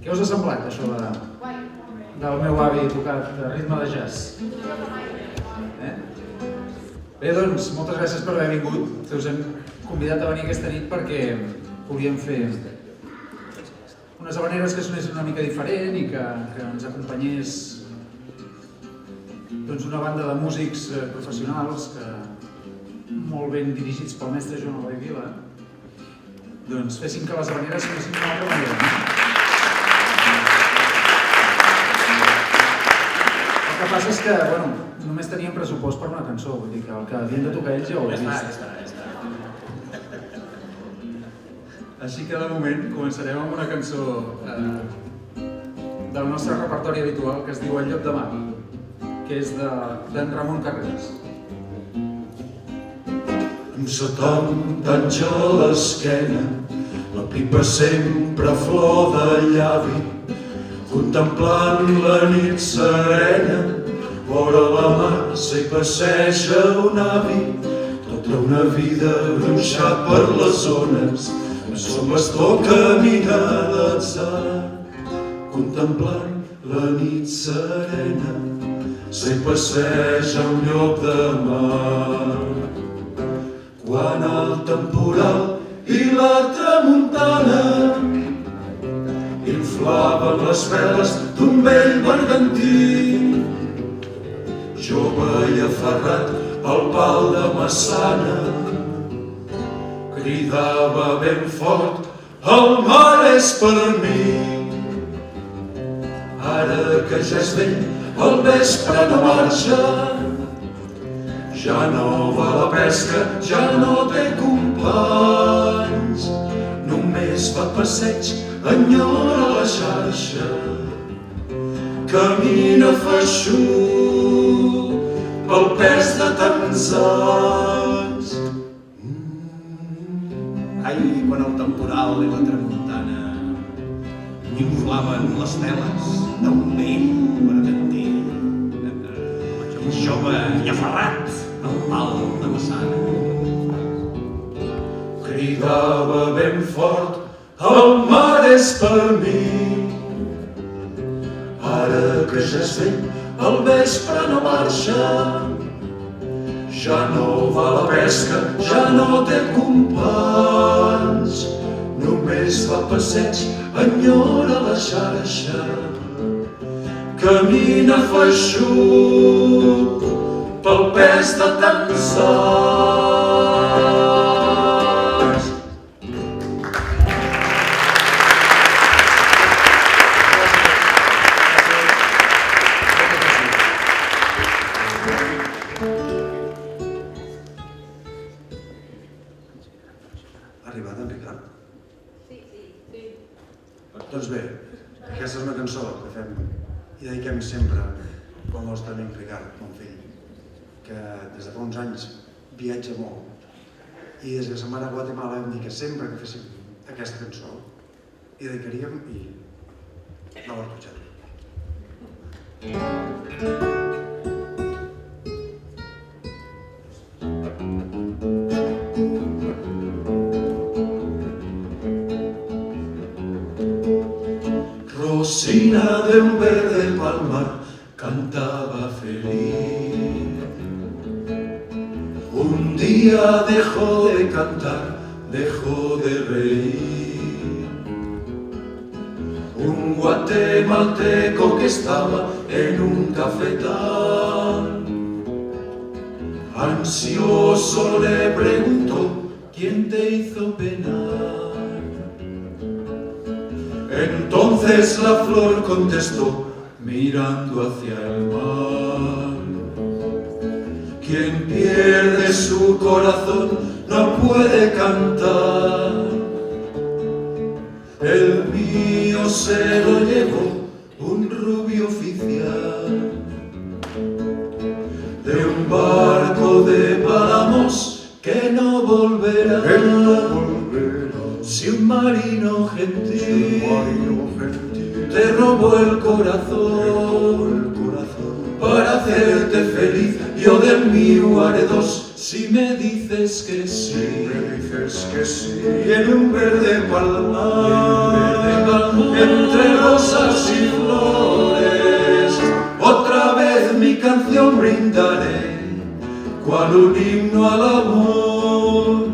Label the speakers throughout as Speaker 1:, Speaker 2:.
Speaker 1: Què us ha semblat, això del meu avi tocat de ritme de jazz? Bé, doncs, moltes gràcies per haver vingut. Us hem convidat a venir aquesta nit perquè volíem fer unes habaneres que sonessin una mica diferent i que ens acompanyés una banda de músics professionals molt ben dirigits pel mestre Joan Eloi Vila, doncs fessin que les habaneres sonessin d'una altra manera. El que passa és que, només teníem pressupost per una cançó, vull dir que el que havien de tocar ells ja ho he vist. Així que de moment començarem amb una cançó del nostre repertori habitual que es diu El llop de mar, que és d'en Ramon Carreras.
Speaker 2: Amb 70 anys a l'esquena, la pipa sempre flor de llavi, contemplant la nit serena, vora la mar s'hi passeja un avi, tota una vida gronxat per les ones, amb son bastó camina d'atzar, contemplant la nit serena, s'hi passeja un llop de mar. Quan el temporal i la tramuntana inflaven les veles d'un vell bergantí, jove i aferrat al pal de Massana, cridava ben fort: el mar és per mi. Ara que ja és vell, al vespre no marxa, ja no va a la pesca, ja no té companys, només va a passeig, enyora la xarxa, camina feixuc pel pes de tants anys.
Speaker 3: Ai, quan el temporal i la tramuntana inflaven les veles d'un vell bergantí, jove i aferrat al pal de Massana,
Speaker 2: cridava ben fort: el mar és per mi. Ara que ja és vell, al vespre no marxa, ja no va a la pesca, ja no té companys, només fa passeig, enyora la xarxa, camina feixuc pel pes de tants anys.
Speaker 3: Arribada, en Ricard?
Speaker 4: Sí.
Speaker 3: Doncs bé,
Speaker 4: Aquesta és una cançó que fem i dediquem sempre al nostre amic Ricard, mon fill, que des de fa uns anys viatja molt i des que se'n va anar a Guatemala vam dir que sempre que féssim aquesta cançó hi dedicaríem i no l'ha escoltat.
Speaker 2: Rosina de un verde palmar cantaba feliz. Un día dejó de cantar, dejó de reír. Un guatemalteco que estaba en un cafetal, ansioso le preguntó: ¿quién te hizo penar? Entonces la flor contestó, mirando hacia el mar: quien pierde su corazón no puede cantar. El mío se lo llevó un rubio oficial de un barco de páramos que no volverá. Si un marino gentil te robó el corazón para hacerte feliz, yo del mío haré dos si me dices que sí. Y en un verde palmar, entre rosas y flores, otra vez mi canción brindaré, cual un himno al amor.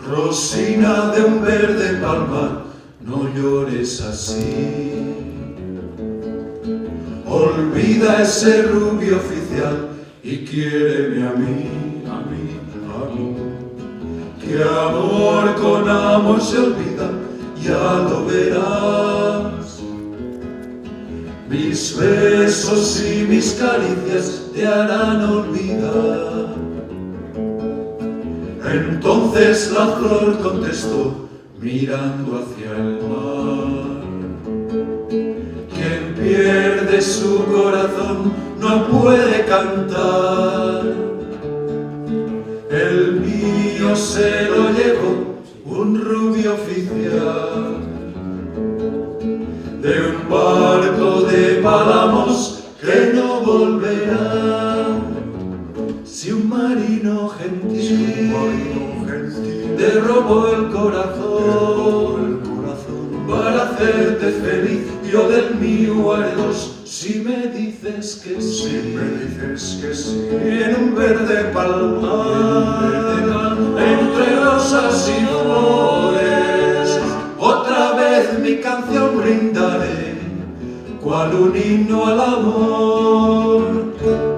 Speaker 2: Rosina de un verde palmar, no llores así. Olvida ese rubio oficial y quiéreme a mí. Que amor con amor se olvida, ya lo verás. Mis besos y mis caricias te harán olvidar. Entonces la flor contestó, mirando hacia el mar: quien pierde su corazón no puede cantar. El mío se lo llevó un rubio oficial de un barco de pálamos que no volverá. Si un marino gentil te robó el corazón para hacerte feliz, yo del mío haré dos si me dices que sí. Y en un verde palmar, entre rosas y flores, otra vez mi canción brindaré, cual un himno al amor.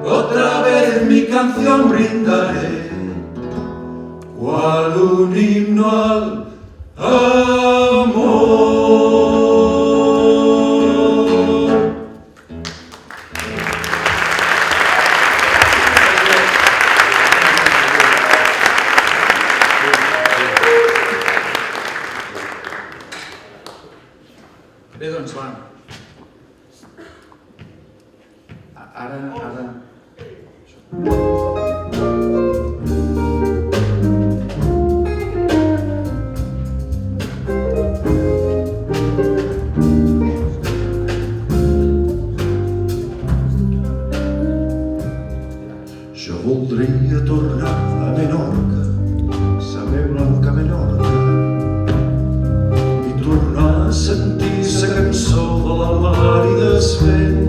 Speaker 2: Otra vez mi canción brindaré, cual un himno al amor.
Speaker 1: Bé, doncs va. Ara...
Speaker 2: Jo voldria tornar a Menorca, sa meva blanca Menorca, i tornar a sentir sa cançó de la mar i des vent.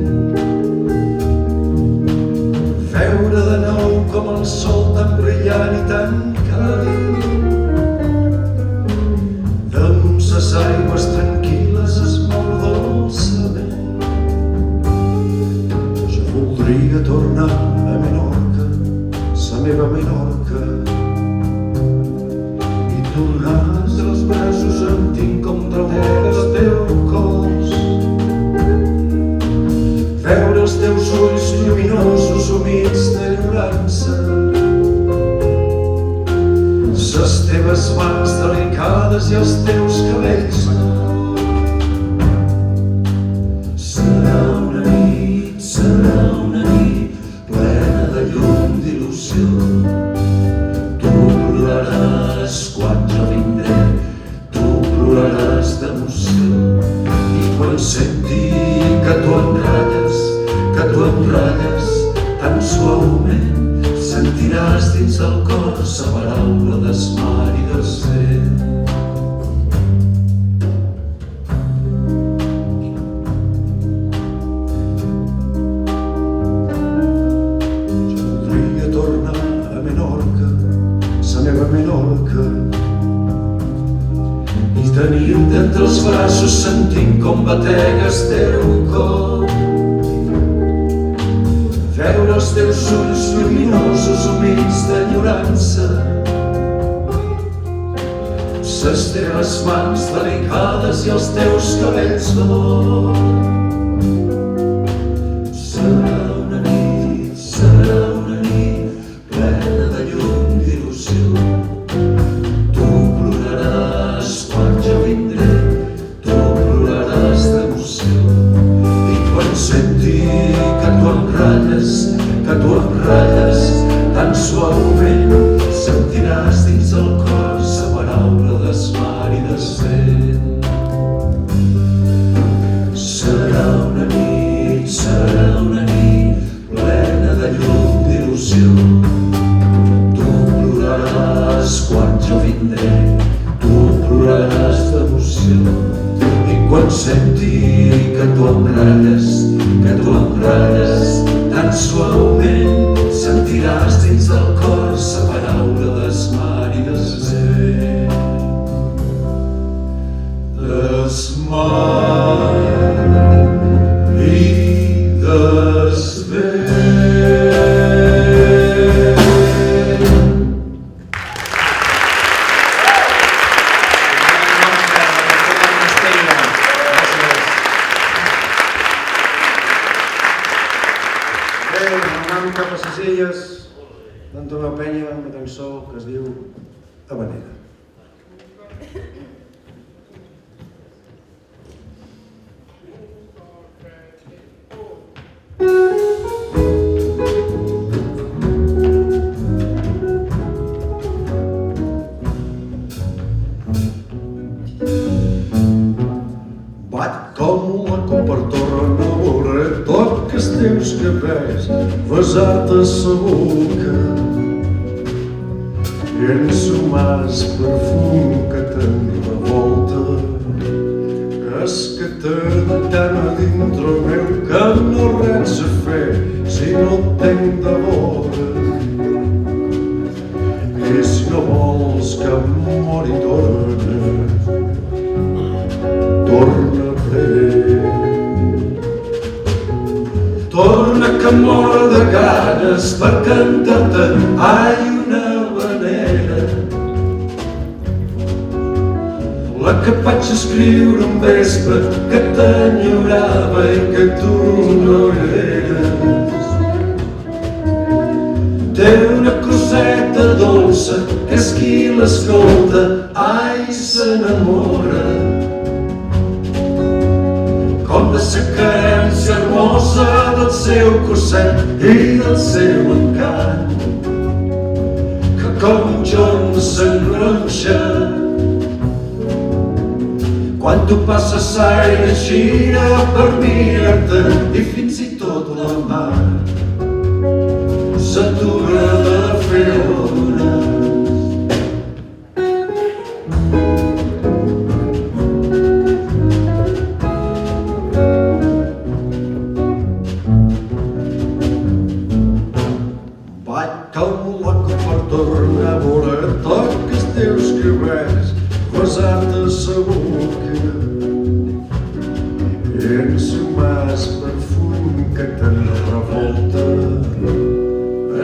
Speaker 2: Veure de nou com el sol tan brillant i tan càlid damunt ses aigües tranquil·les es mou dolçament. Jo voldria tornar a Menorca, sa meva Menorca, i tornar entre els braços em tinc contra el teu cos, veure els teus ulls lluminosos humits d'enyorança, les teves mans delicades i els teus cabells. Serà una nit plena de llum d'il·lusió. Tu ploraràs quan jo vindré, tu ploraràs d'emoció. I quan senti que tu em ratlles tan suaument, sentiràs dins el cor sa paraula del mar i del vent. Jo voldria tornar a Menorca, sa meva Menorca, i tenir-te entre els braços sentint com bategues teu cor. Veure els teus ulls lluminosos humits d'enyorança, ses teves mans delicades i els teus cabells d'or. Serà una nit plena de llum d'il·lusió. Tu ploraràs quan jo vindré, tu ploraràs d'emoció. I quan senti que tu em ratlles tan suaument, sentiràs dins el cor sa paraula del mar i del vent. Serà una nit plena de llum d'il·lusió. Tu ploraràs quan jo vindré, tu ploraràs d'emoció. I quan senti que tu em ratlles tan suaument, sentiràs dins del cor sa paraula del mar i del vent. Del mar i del vent.
Speaker 4: Anant cap a les illes d'Antonio Peña, una cançó que es diu Habanera. Vaig com la copertora, no veuré tot que els teus cabells besat a sa boca i ensumàs perfum que te'n revolta. És que t'he tant a dintre meu que no res a fer si no et tenc de vora. I si no vols que em mori torna que mor de ganes per cantar-te ai una habanera, la que vaig escriure un vespre que t'enyorava i que tu no eres. Té una coseta dolça que és qui l'escolta ai s'enamora, com de sa carència hermosa del seu cosset i del seu encant, que com un jorn s'engronxa quan tu passes l'aire gira per mirar-te i fins i tot la mar s'atura de fer ones. Torna a veure tot que els teus cabells besat a sa boca i ensumàs perfum que te'n revolta.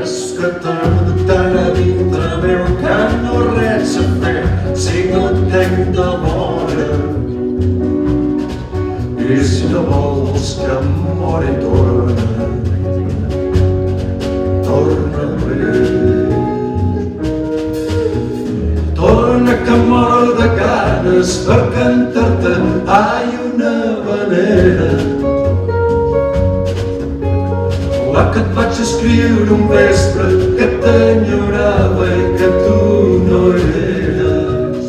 Speaker 4: És que t'he tant a dintre meu que no res a fer si no et tenc de vora. I si no vols que em mori torna
Speaker 2: que em moro de ganes per cantar-te, ai, una habanera. La que et vaig escriure un vespre que t'enyorava i que tu no eres.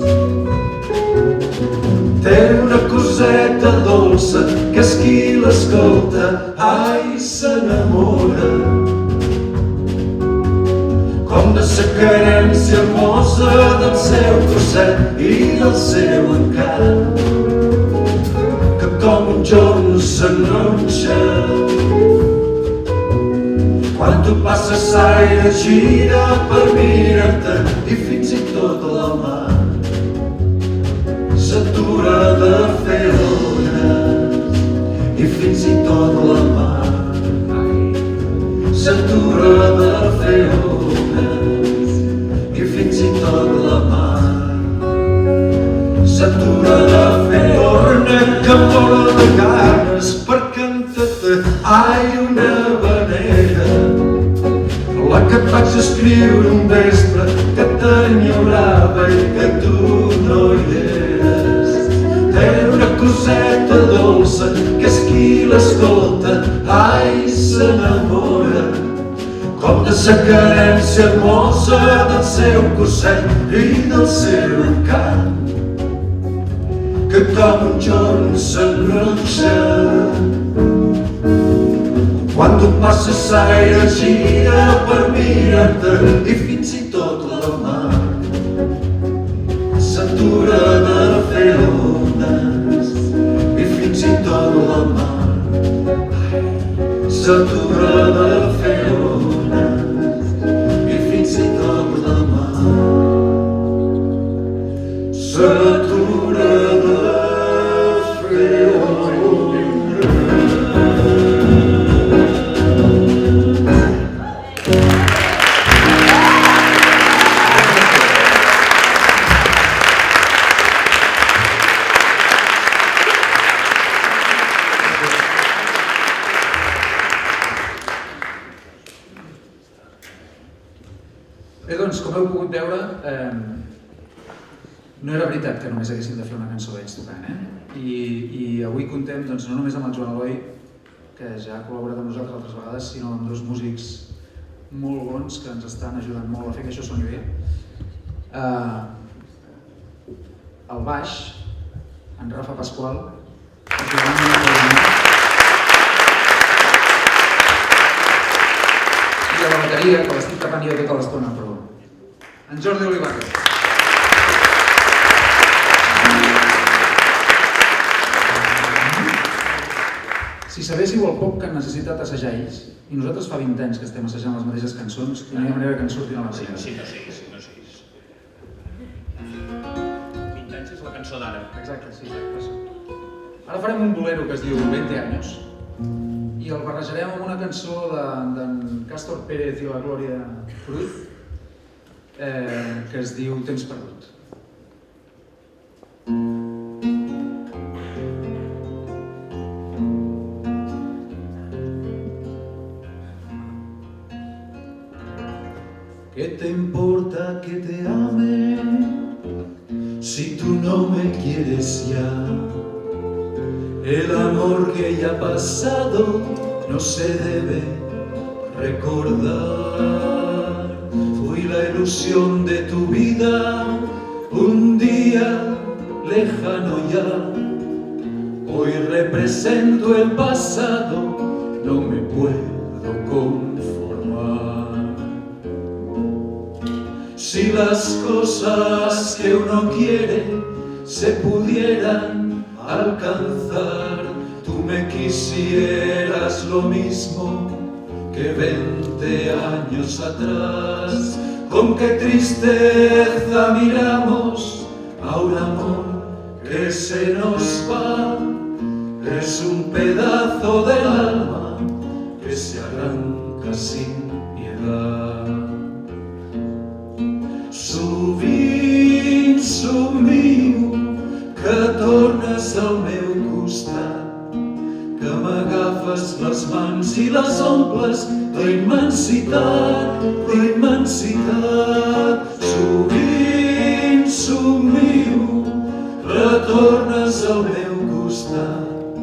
Speaker 2: Té una coseta dolça que és qui l'escolta, ai, s'enamora. Com de sa carència hermosa del seu cosset i del seu encant, que com un jorn s'enronxa. Quan tu passes l'aire gira per mirar-te i fins i tot la mà s'atura de fer ones i fins i tot la mà s'atura de fer ones i fins i tot la mà s'atura de fer ones. Que moro de ganes per cantar-te, ai, una habanera. La que et vaig escriure un vespre que t'enyorava i que tu no hi eres. Té una coseta dolça que és qui l'escolta, ai, s'enamora. Com de sa carència hermosa del seu cosset i del seu encant, que com un jorn s'enronxa. Quan tu passes l'aire gira per mirar-te i fins i tot la mà s'atura de fer ones i fins i tot la mà s'atura de fer ones i fins i tot la mà s'atura de fer ones.
Speaker 1: Bé, doncs, com heu pogut veure, no era veritat que només haguéssim de fer una cançó d'ells tocant, I avui contem doncs, no només amb el Joan Eloi, que ja ha col·laborat amb nosaltres altres vegades, sinó amb dos músics molt bons que ens estan ajudant molt a fer que això soni bé. Al baix, en Rafa Pasqual, i a la bateria, que l'estic tapant jo tota l'estona, però en Jordi Olivares. Si sabéssiu el poc que han necessitat assajar ells, i nosaltres fa 20 anys que estem assajant les mateixes cançons, i no hi ha manera que ens surtin a la primera.
Speaker 3: Sí, no siguis. 20 anys és la cançó d'ara.
Speaker 1: Exacte, sí, exacte. Ara farem un bolero que es diu 20 años, i el barrejarem amb una cançó d'en Cástor Pérez i la Glòria Cruz, que es diu Temps perdut.
Speaker 2: ¿Qué te importa que te ame si tú no me quieres ya? El amor que ya ha pasado no se debe recordar. Fui la ilusión de tu vida, un día lejano ya. Hoy represento el pasado, no me puedo conformar. Si las cosas que uno quiere se pudieran alcanzar, tú me quisieras lo mismo que 20 años atrás. Con qué tristeza miramos a un amor que se nos va. Es un pedazo del alma que se arranca sin piedad. Sovint somio que tornes al meu costat, que m'agafes les mans i les omples d'immensitat, d'immensitat. Sovint somio, retornes al meu costat,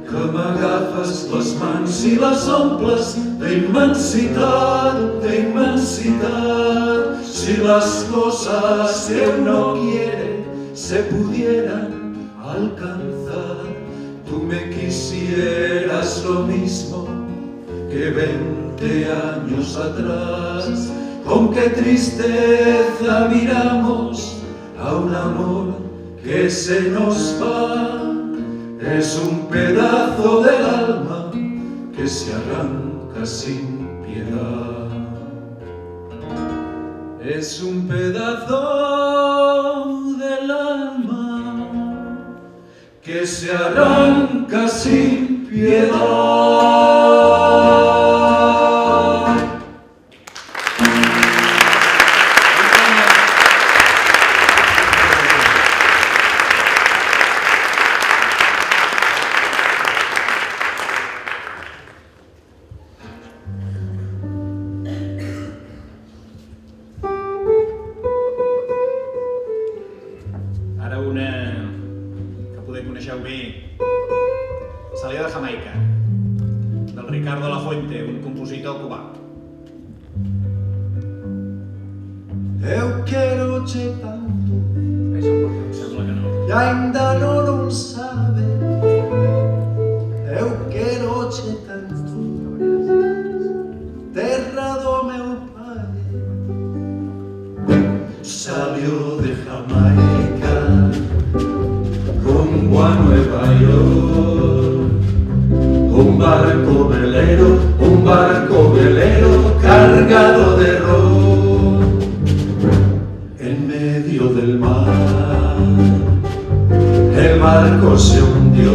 Speaker 2: que m'agafes les mans i les omples d'immensitat, d'immensitat. Si las cosas que uno quiere se pudieran alcanzar, tú me quisieras lo mismo que 20 años atrás. Con qué tristeza miramos a un amor que se nos va. Es un pedazo del alma que se arranca sin piedad. Es un pedazo del alma que se arranca sin piedad.
Speaker 3: Ara una que poder coneixeu bé, Salida de Jamaica, del Ricardo Lafuente, un compositor cubà.
Speaker 4: Eu quero-te tanto,
Speaker 3: Sembla que no.
Speaker 4: e ainda non sabe. Eu quero-te tanto, terra do meu pai.
Speaker 2: Salió de Jamaica rumbo a Nueva York, un barco velero cargado de ron. En medio del mar el barco se hundió,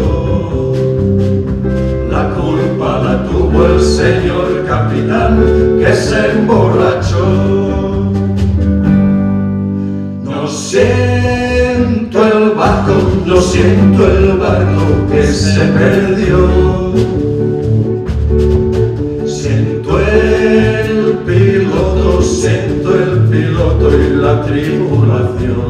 Speaker 2: la culpa la tuvo el señor capitán que se emborrachó. No siento el barco, no siento el barco que se perdió. Siento el piloto y la tripulación.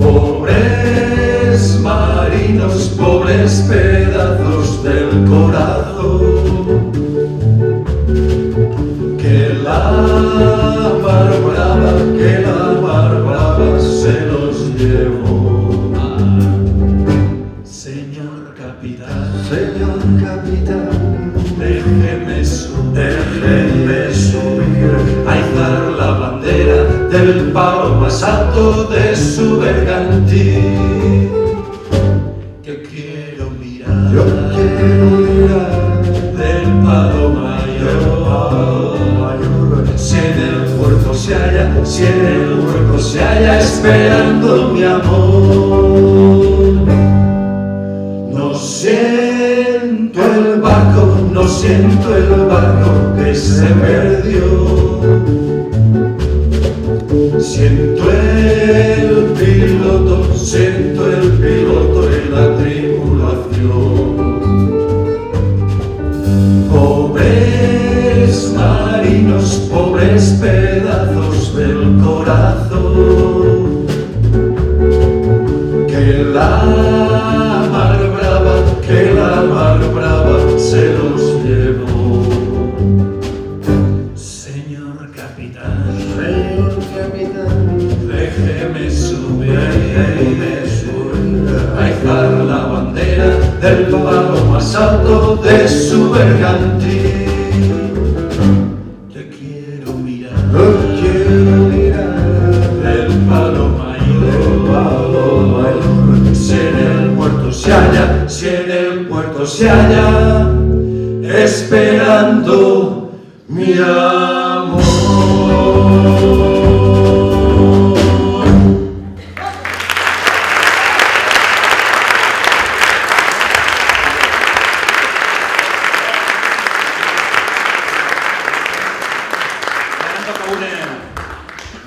Speaker 2: Pobres marinos, pobres pedazos del corazón, que la mar brava se los llevó. Señor capitán, déjeme subir a izar la bandera del palo más alto de su bergantín. Yo quiero mirar del palo mayor. Si en el puerto se halla esperando mi amor. No siento el barco que se perdió. Siento el piloto y la tripulación. Pobres marinos, pobres pedazos del corazón, que la mar brava se los llevó. Señor capitán, déjeme subir a izar la bandera del palo más alto de su bergantín. Te quiero mirar del palo mayor. Si en el puerto se halla esperando mi amor.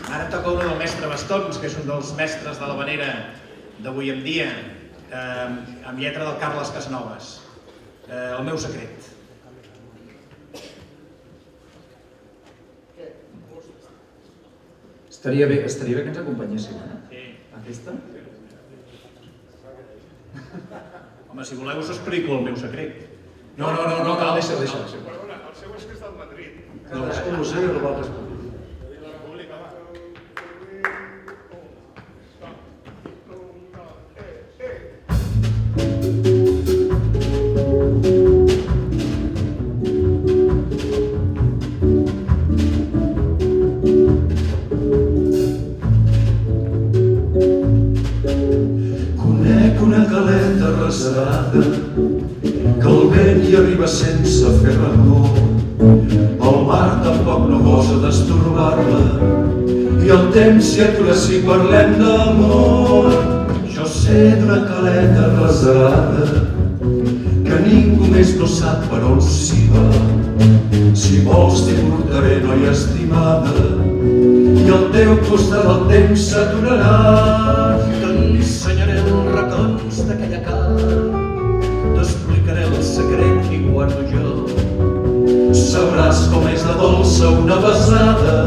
Speaker 3: Ara em toca una del mestre Bastons, que és un dels mestres de l'havanera d'avui en dia, amb lletra del Carles Casanovas. El meu secret.
Speaker 1: Estaria bé que ens acompanyéssim, Aquesta?
Speaker 3: Home, si voleu us explico el meu secret.
Speaker 1: No, deixa.
Speaker 5: Perdona, el seu és que està al Madrid.
Speaker 4: Cadascú ho sé, però l'altre es pot.
Speaker 2: Conec una caleta reserada que el vent hi arriba sense fer remor. El mar tampoc no gosa d'estorbar-la i el temps s'hi atura si parlem d'amor. Jo sé d'una caleta reserada que ningú més no sap per on s'hi va. Si vols t'hi portaré, noia estimada, i al teu costat el temps s'aturarà. T'ensenyaré els racons d'aquella cala, t'explicaré el secret que guardo jo. Sabràs com és de dolça una besada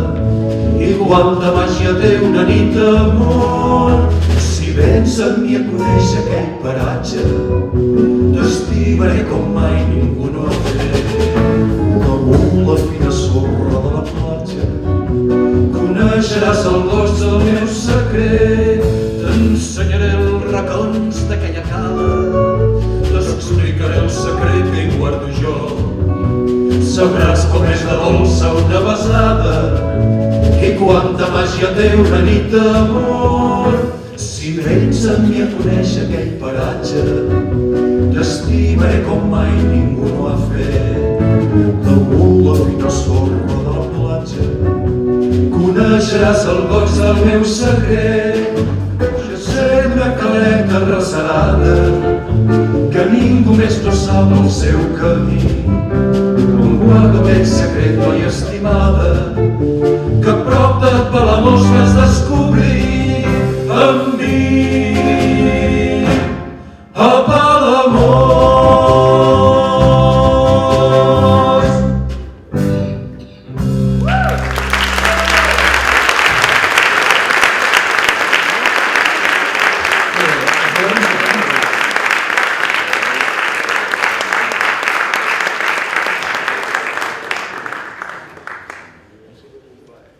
Speaker 2: i quanta màgia té una nit d'amor. Si vens amb mi a conèixer aquell paratge, t'estimaré com mai ningú no ha fet. Damunt la fina sorra de la platja coneixeràs el gos del meu secret. T'ensenyaré els racons d'aquella cala, t'explicaré el secret que hi guardo jo. Sabràs com és de dolça una besada i quanta màgia té una nit d'amor. Si vens amb mi a conèixer aquell paratge, t'estimaré com mai ningú no ha fet. Damunt la fina sorra de la platja coneixeràs el goig del meu secret. Jo sé d'una caleta reserada que ningú més no sap el seu camí. On guardo aquell secret, noia estimada, que a prop de Palamós vas descobrir amb mi a Palamós.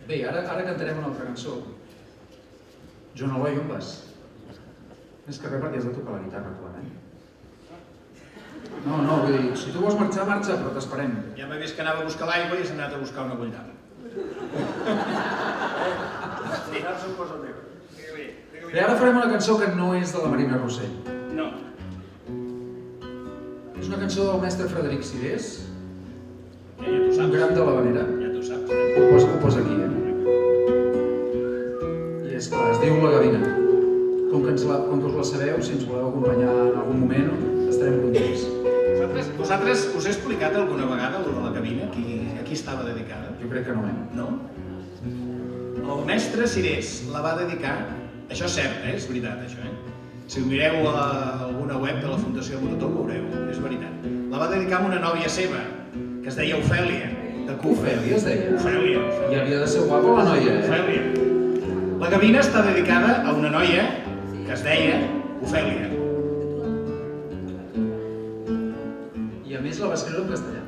Speaker 1: Bé, ara cantarem una altra cançó. Joan Eloi, on vas? Més que res perquè has de tocar la guitarra, tu, No, vull dir, si tu vols marxar, marxa, però t'esperem.
Speaker 3: Ja m'he vist que anava a buscar l'aigua i has anat a buscar una guanyada.
Speaker 1: Bé, ara farem una cançó que no és de la Marina Rossell.
Speaker 3: No.
Speaker 1: És una cançó del mestre Frederic Sidés,
Speaker 3: Ja t'ho
Speaker 1: un
Speaker 3: saps.
Speaker 1: gran de l'Havanera.
Speaker 3: Ja t'ho saps.
Speaker 1: Ho posa aquí, I és clar, es diu La Gavina. Com que us la sabeu, si ens voleu acompanyar en algun moment, estarem contents.
Speaker 3: Vosaltres us he explicat alguna vegada el de la cabina? A qui estava dedicada?
Speaker 1: Jo crec que no,
Speaker 3: No? El mestre Cirés la va dedicar, això és cert, és veritat això, Si ho mireu a alguna web de la Fundació Mototor ho veureu, és veritat. La va dedicar a una nòvia seva, que es deia Ofèlia, de Cufa.
Speaker 1: Ofèlia es deia?
Speaker 3: Ofèlia.
Speaker 1: I havia de ser guapa la noia,
Speaker 3: Ofèlia. La gavina està dedicada a una noia que es deia Ofèlia.
Speaker 1: I a més la va escriure en castellà.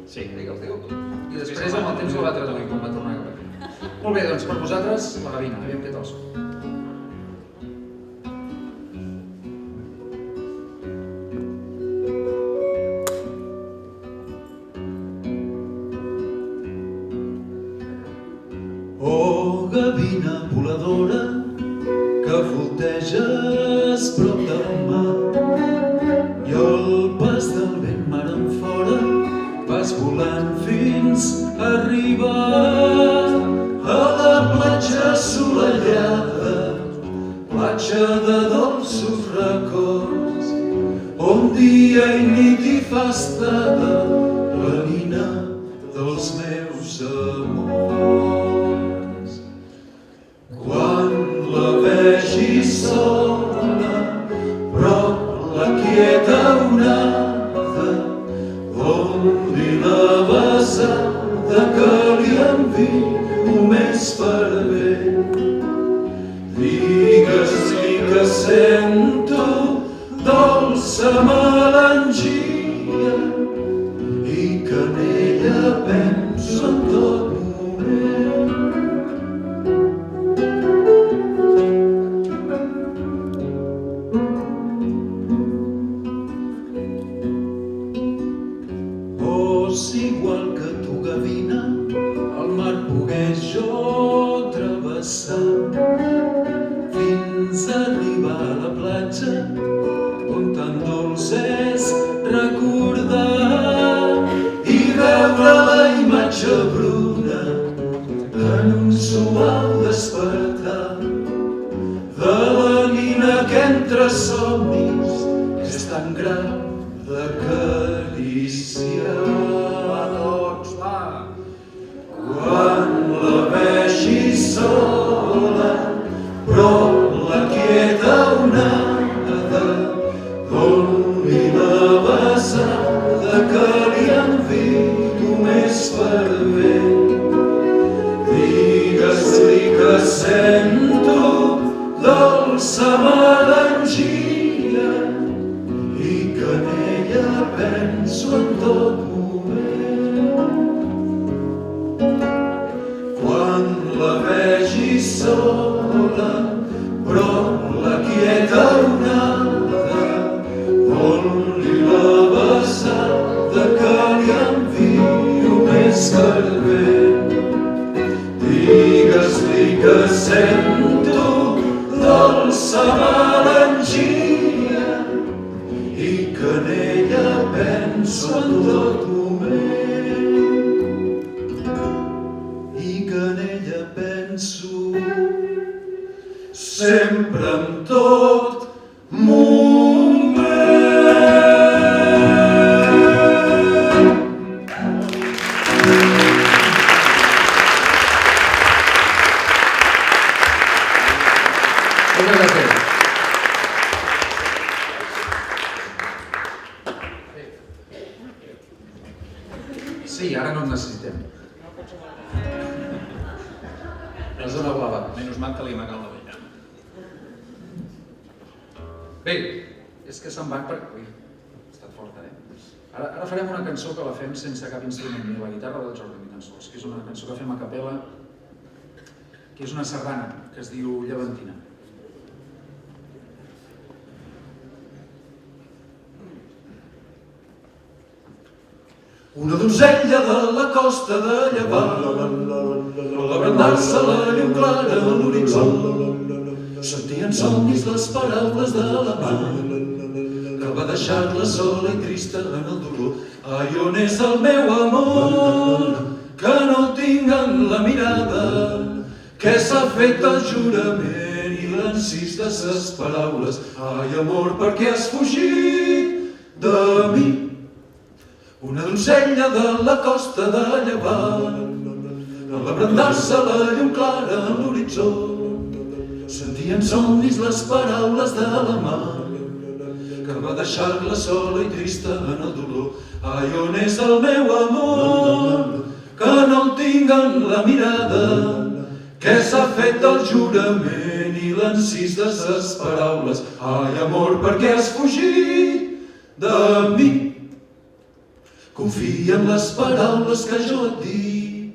Speaker 3: Sí.
Speaker 1: I després amb el temps la va traduir quan va tornar cap aquí. Molt bé, doncs per vosaltres, La Gavina, aviam què tal sona.
Speaker 2: Oh, gavina voladora, que volteges prop del mar i al pas del vent mar enfora vas volant fins a arribar a la platja assolellada, platja de dolços records, on dia i nit hi fa estada la nina dels meus amors. Quan la vegis sola, prop la quieta onada, doni-la besada que li envio més per bé. sento dolça melangia i que en ella penso en tot moment. Fos igual que tu, gavina, el mar pogués jo travessar fins a arribar a la platja on tan dolç és recordar i veure la imatge bruna en un suau despertar de la nina que entre somnis és tan gran d'acariciar.
Speaker 3: Doncs va!
Speaker 2: Quan la vegi sola, però la quieta onada, doni-la besada que li envio més fervent. Digues-li que sento dolça melangia i que en ella penso en tot moment. Quan la vegi sola, però la quieta onada, doni la besada que li envio més fervent. Digues-li que sento dolça melangia i que en ella penso en tot moment. I que en ella penso sempre en tot moment.
Speaker 1: Moltes gràcies. Sí, ara no en necessitem. La zona blava.
Speaker 3: Menys mal que li amagat la vella.
Speaker 1: Bé, és que se'n van per... Ui, ha estat forta, Ara farem una cançó que la fem sense cap instrument, ni la guitarra del Jordi ni tan sols, que és una cançó que fem a capella, que és una sardana, que es diu Llevantina.
Speaker 2: Una donzella de la costa de Llevant, al abrandar-se la llum clara a l'horitzó, sentien somnis les paraules de la mare, que va deixar-la sola i trista en el dolor. Ai, on és el meu amor, que no el tinc en la mirada, que s'ha fet el jurament i l'encís de ses paraules. Ai, amor, per què has fugit de mi? Una donzella de la costa de Llevant, al abrandar-se la llum clara a l'horitzó, sentien somnis les paraules de la mare, que va deixar-la sola i trista en el dolor. Ai, on és el meu amor, que no el tinc en la mirada, que s'ha fet el jurament i l'encís de ses paraules. Ai, amor, per què has fugit de mi? Confia en les paraules que jo et dic,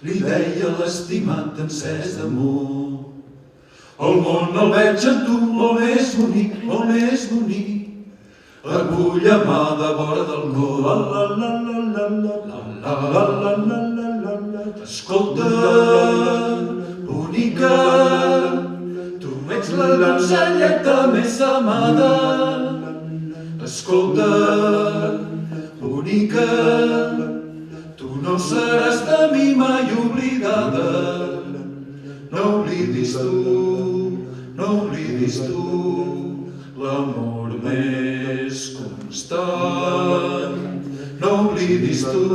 Speaker 2: li deia l'estimat encès d'amor. El món el veig en tu molt més bonic, molt més bonic. Et vull amar de vora del cor. Escolta, bonica, tu ets la donzelleta més amada. Escolta, bonica, tu no seràs de mi mai oblidada. No oblidis tu, l'amor més constant. No oblidis tu,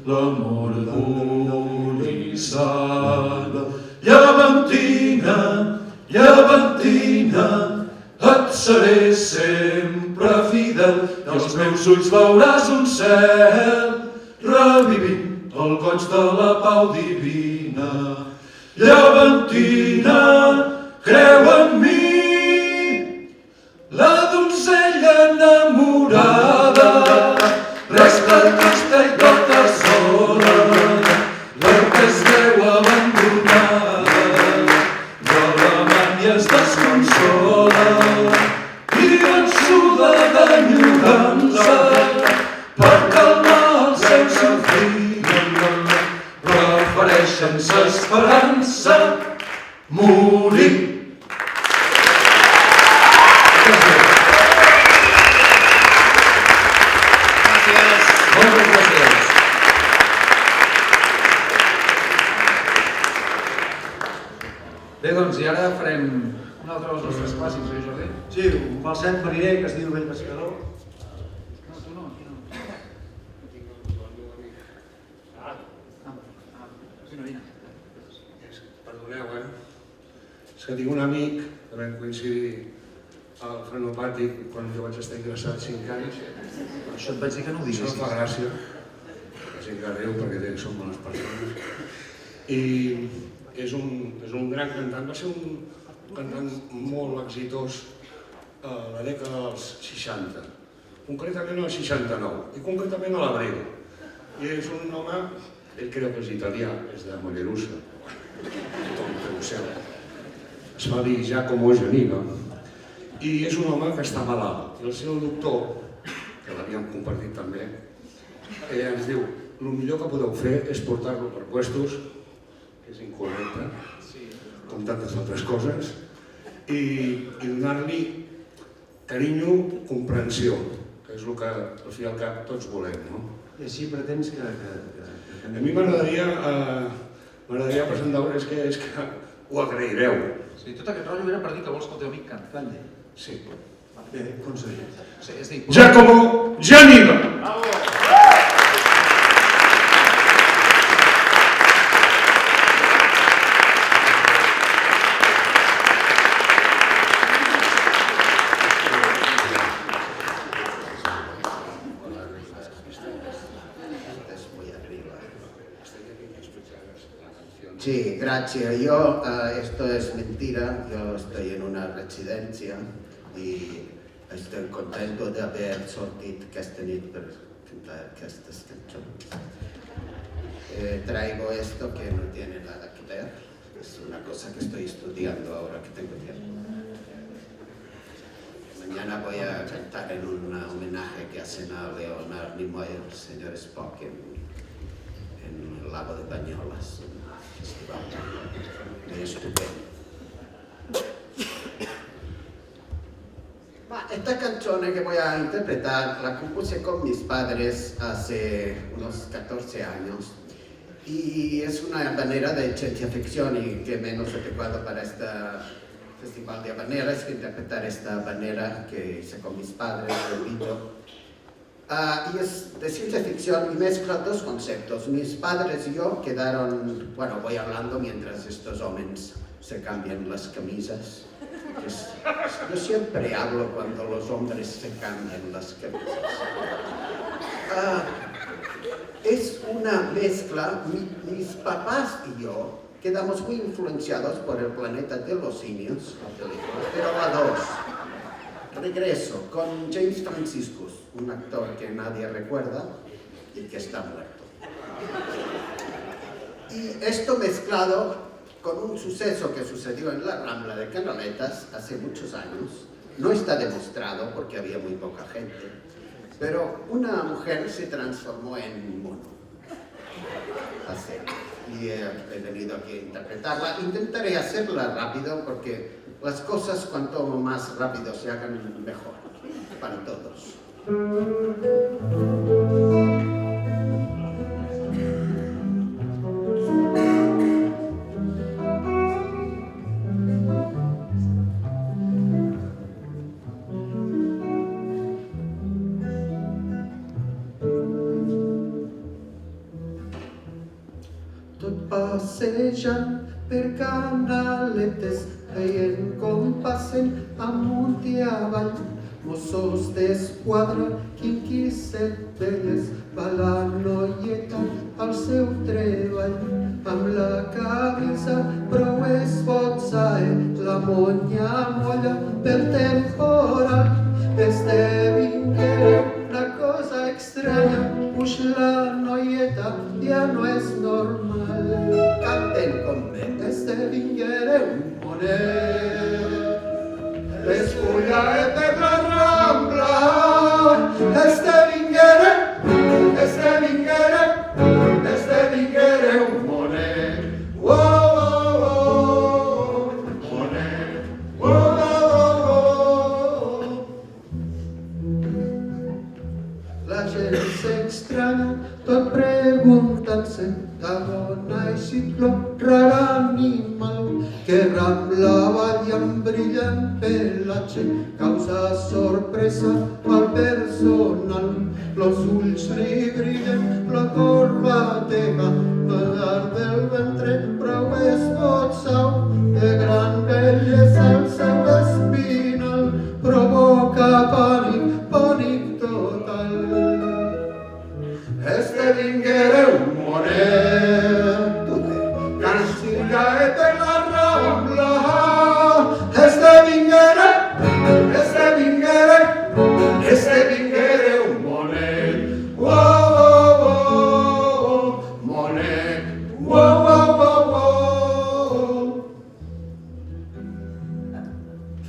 Speaker 2: l'amor pur i sant. Llevantina, llevantina, et seré sempre fidel i als meus ulls veuràs un cel revivint el goig de la pau divina. llevantina, creu en mi, la donzella enamorada, resta trista i tota sola, perquè es veu abandonada, de la mania es desconsola, i vençuda d'enyorança, per calmar el seu sofrir, prefereix sense esperança morir.
Speaker 1: Moltes gràcies. Bé, doncs, i ara farem un altre dels nostres clàssics, oi, Jordi?
Speaker 4: Sí, un falset mariner que es diu Vell Pescador.
Speaker 1: No, tu no, aquí no. Vine.
Speaker 6: Perdoneu, És que tinc un amic que vam coincidir al frenopàtic quan jo vaig estar ingressat 5 anys.
Speaker 1: Això et vaig dir que no ho
Speaker 6: Això
Speaker 1: diguessis.
Speaker 6: em fa gràcia, la gent que riu perquè són bones persones. I és un gran cantant, va ser un cantant molt exitós a la dècada dels 60, concretament al 69, i concretament a l'abril. I és un home, ell creu que és italià, és de Mollerussa, tothom té un seu. Es fa dir Giacomo Giannino, i és un home que està malalt. I el seu doctor, que l'havíem compartit també, ens diu: el millor que podeu fer és portar-lo per puestos, que és incorrecte, com tantes altres coses, i donar-li carinyo, comprensió, que és el que al fi i al cap tots volem, no?
Speaker 4: I així pretens que...
Speaker 6: A mi m'agradaria presentar-ho, és que ho agraireu.
Speaker 1: Sí, tot aquest rotllo era per dir que vols que el teu amic canti.
Speaker 6: Sí.
Speaker 4: Bé, concedit.
Speaker 1: Sí, és a dir,
Speaker 6: Giacomo Giannino!
Speaker 7: Sí, gracias. Yo, esto es mentira, yo estoy en una residencia y estoy contento de haber sortido aquesta nit per cantar aquestes cançons. Traigo esto que no tiene nada que ver, es una cosa que estoy estudiando ahora que tengo tiempo. Mañana voy a cantar en un homenaje que hacen a Leonard Nimoy, el señor Spock, en el lago de Bañolas. Festival muy estupendo. Esta canción que voy a interpretar la compuse con mis padres hace unos 14 años y es una habanera de ciencia ficción y que menos adecuado para este festival de habaneras que interpretar esta habanera que hice con mis padres, repito. Y es de ciencia ficción y mezcla dos conceptos. Mis padres y yo quedaron, bueno, voy hablando mientras estos hombres se cambian las camisas. Yo siempre hablo cuando los hombres se cambian las camisas. Es una mezcla, mis papás y yo quedamos muy influenciados por El planeta de los simios, la película, pero la 2. Regreso con James Franciscus, un actor que nadie recuerda y que está muerto. Y esto mezclado con un suceso que sucedió en la Rambla de Canaletas hace muchos años. No está demostrado porque había muy poca gente, pero una mujer se transformó en mono. Y he venido aquí a interpretarla. Intentaré hacerla rápido porque las cosas cuanto más rápido se hagan mejor para todos. Tot passejant per Canaletes veient com passen amunt i avall Mossos d'Esquadra, quinquisset velles, va la noieta al seu treball. Amb la camisa prou esbotzada, la monya molla pel temporal. Esdevingué una cosa estranya, puix la noieta ja no és normal. Canten convé, esdevingué un monet. Despulla per la Rambla, esdevingué un monet. Monet, la gent s'estranya, tot preguntant-se d'on ha eixit lo rar animal que ramblava i amb brillant pelatge causa sorpresa al personal. Los ulls li brillen, la corbatega, l'art del ventre prou esbotzau, de gran bellesa el seu espinal provoca pànic total. Esdevingué un monet, castigae per la Rambla. Esdevingué un monet. Monet.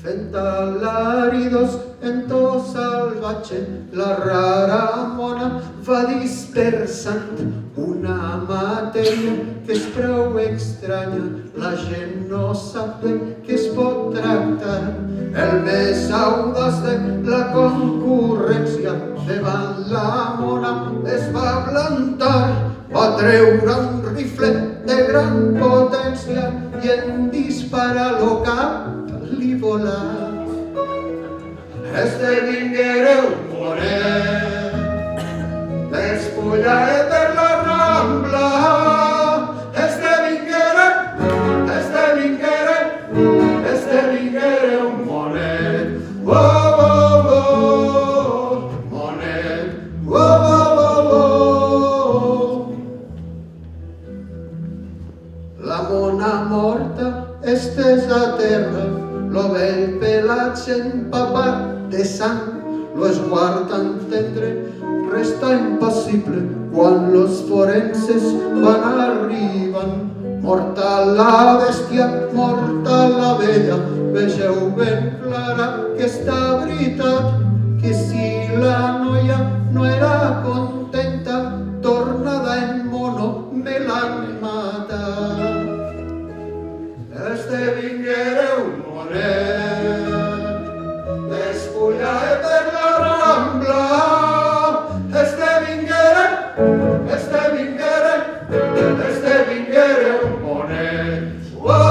Speaker 7: Fent alaridos en to salvatge, la rara mona va dispersant una matèria que és prou estranya. La gent no sap de què es pot tractar. El més audaç de la concurrència davant la mona es va plantar. Va treure un rifle de gran potència i en disparar lo cap li volà. Esdevingué un monet, despullae per la Rambla. Esdevingué un monet. Monet. La mona morta estesa a terra, lo vell pelatge empapat de sang, lo esguardan tendre, resta impassible quan los forenses van arribant. Morta la bèstia, morta la vella, vegeu ben clara que està veritat, que si la noia no era contenta, tornada en mono me l'han matat. Esdevingué un monet, despullae per la Rambla. Esdevingué un monet. Monet.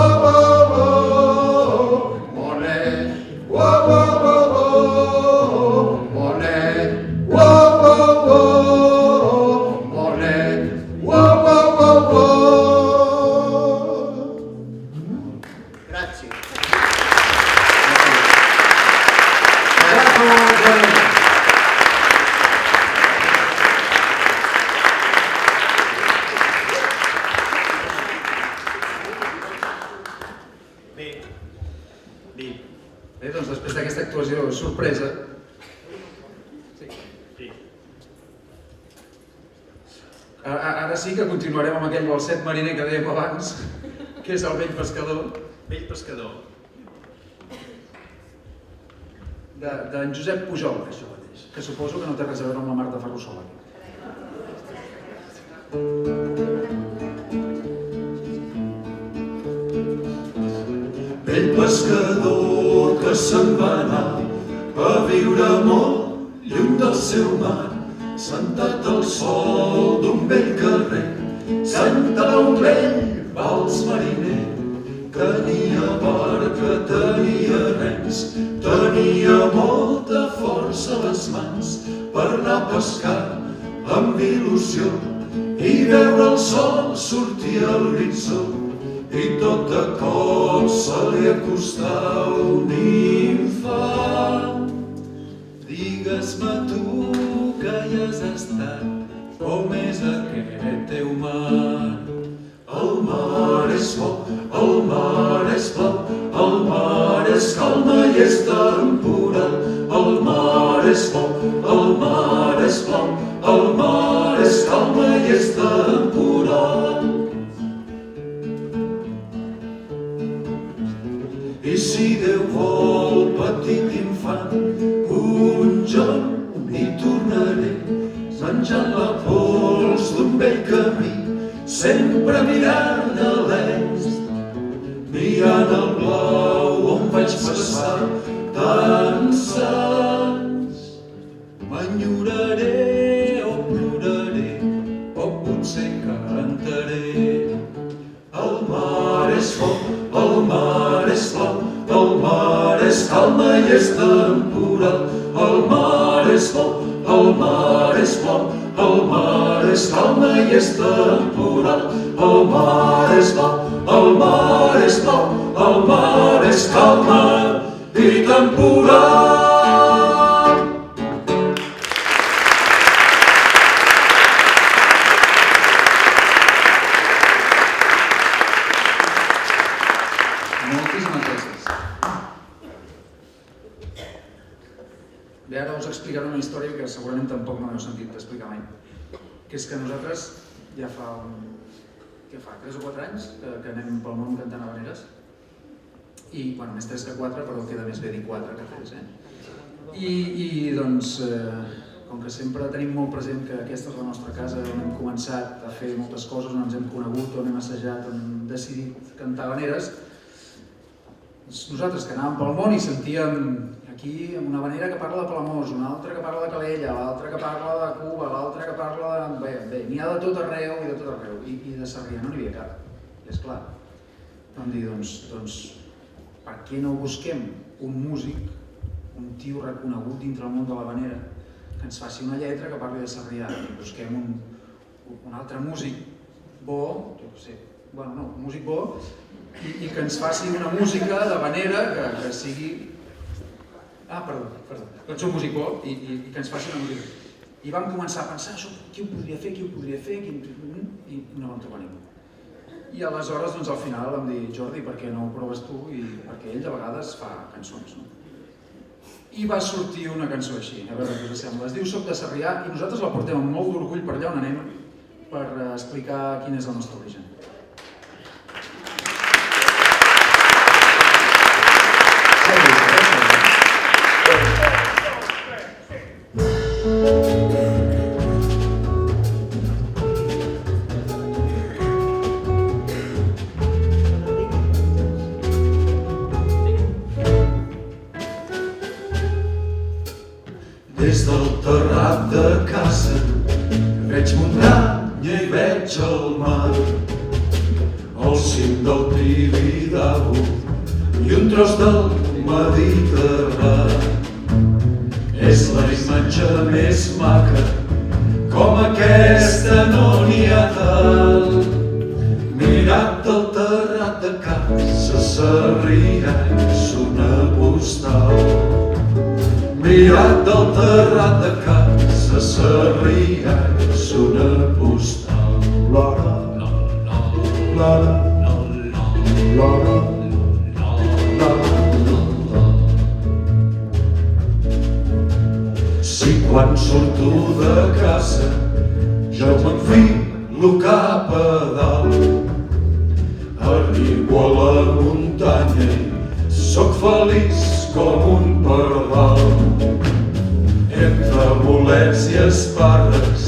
Speaker 7: Grazie.
Speaker 1: Bé, doncs després d'aquesta actuació sorpresa, ara sí que continuarem amb aquell balset mariner que dèiem abans, que és el vell pescador.
Speaker 3: Vell pescador.
Speaker 1: D'en Josep Pujol, això mateix, que suposo que no té res a veure amb la Marta Ferrusola.
Speaker 2: Vell pescador que se'n va anar a viure molt lluny del seu mar, sentat al sol d'un vell carrer, s'entrà un vell vals mariner. Tenia barca, tenia rems, tenia molta força a les mans per anar a pescar amb il·lusió i veure el sol sortir a l'horitzó. I tot de cop se li acostà un infant digues-me tu que hi has estat, com és aquest teu mar. El mar és bo, el mar és blau, el mar és calma i és temporal. El mar és bo, el mar és blau, el mar és calma i és temporal. I si Déu vol, petit infant, un jorn hi tornaré, menjant la pols d'un vell camí, sempre mirant a l'est, mirant el blau on vaig passar tants anys. M'enyoraré o ploraré, o potser cantaré. El mar és fort, el mar és blau, el mar és calma i és temporal. El mar és bo, el mar és blau, el mar és calma i és temporal. El mar és bo, el mar és blau, el mar és calma i temporal.
Speaker 1: Moltíssimes gràcies. Bé, ara us explicaré una història que segurament tampoc no m'heu sentit explicar mai, que és que nosaltres ja fa 3 o 4 anys que anem pel món cantant habaneres, i, bueno, més 3 que 4, però queda més bé dir 4 que 3, I doncs, com que sempre tenim molt present que aquesta és la nostra casa, on hem començat a fer moltes coses, on ens hem conegut, on hem assajat, on hem decidit cantar habaneres, nosaltres que anàvem pel món i sentíem aquí una habanera que parla de Palamós, una altra que parla de Calella, l'altra que parla de Cuba, l'altra que parla de... Bé, n'hi ha de tot arreu i de tot arreu, i de Sarrià no n'hi havia cap, i és clar. Vam dir, doncs, per què no busquem un músic, un tio reconegut dintre el món de l'habanera, que ens faci una lletra que parli de Sarrià, i busquem un altre músic bo, jo què sé, bueno, no, un músic bo, i que ens faci una música d'habanera que sigui... Ah, perdó, doncs un músic bo i que ens faci una música. I vam començar a pensar, qui ho podria fer, i no vam trobar ningú. I aleshores, doncs al final vam dir, Jordi, per què no ho proves tu? Perquè ell de vegades fa cançons, no? I va sortir una cançó així, a veure què us sembla. Es diu Soc de Sarrià i nosaltres la portem amb molt d'orgull per allà on anem per explicar quin és el nostre origen.
Speaker 2: Des del terrat de casa veig muntanya i veig el mar, al cim del Tibidabo i un tros del Mediterrani. És la imatge més maca, com aquesta no n'hi ha tal. Mirat del terrat de casa Sarrià és una postal. Mirat del terrat de casa Sarrià és una postal. L'hora, l'hora, l'hora, si quan surto de casa jo m'enfilo cap a dalt, arribo a la muntanya i soc feliç com un pardal. Entre bolets i esparres,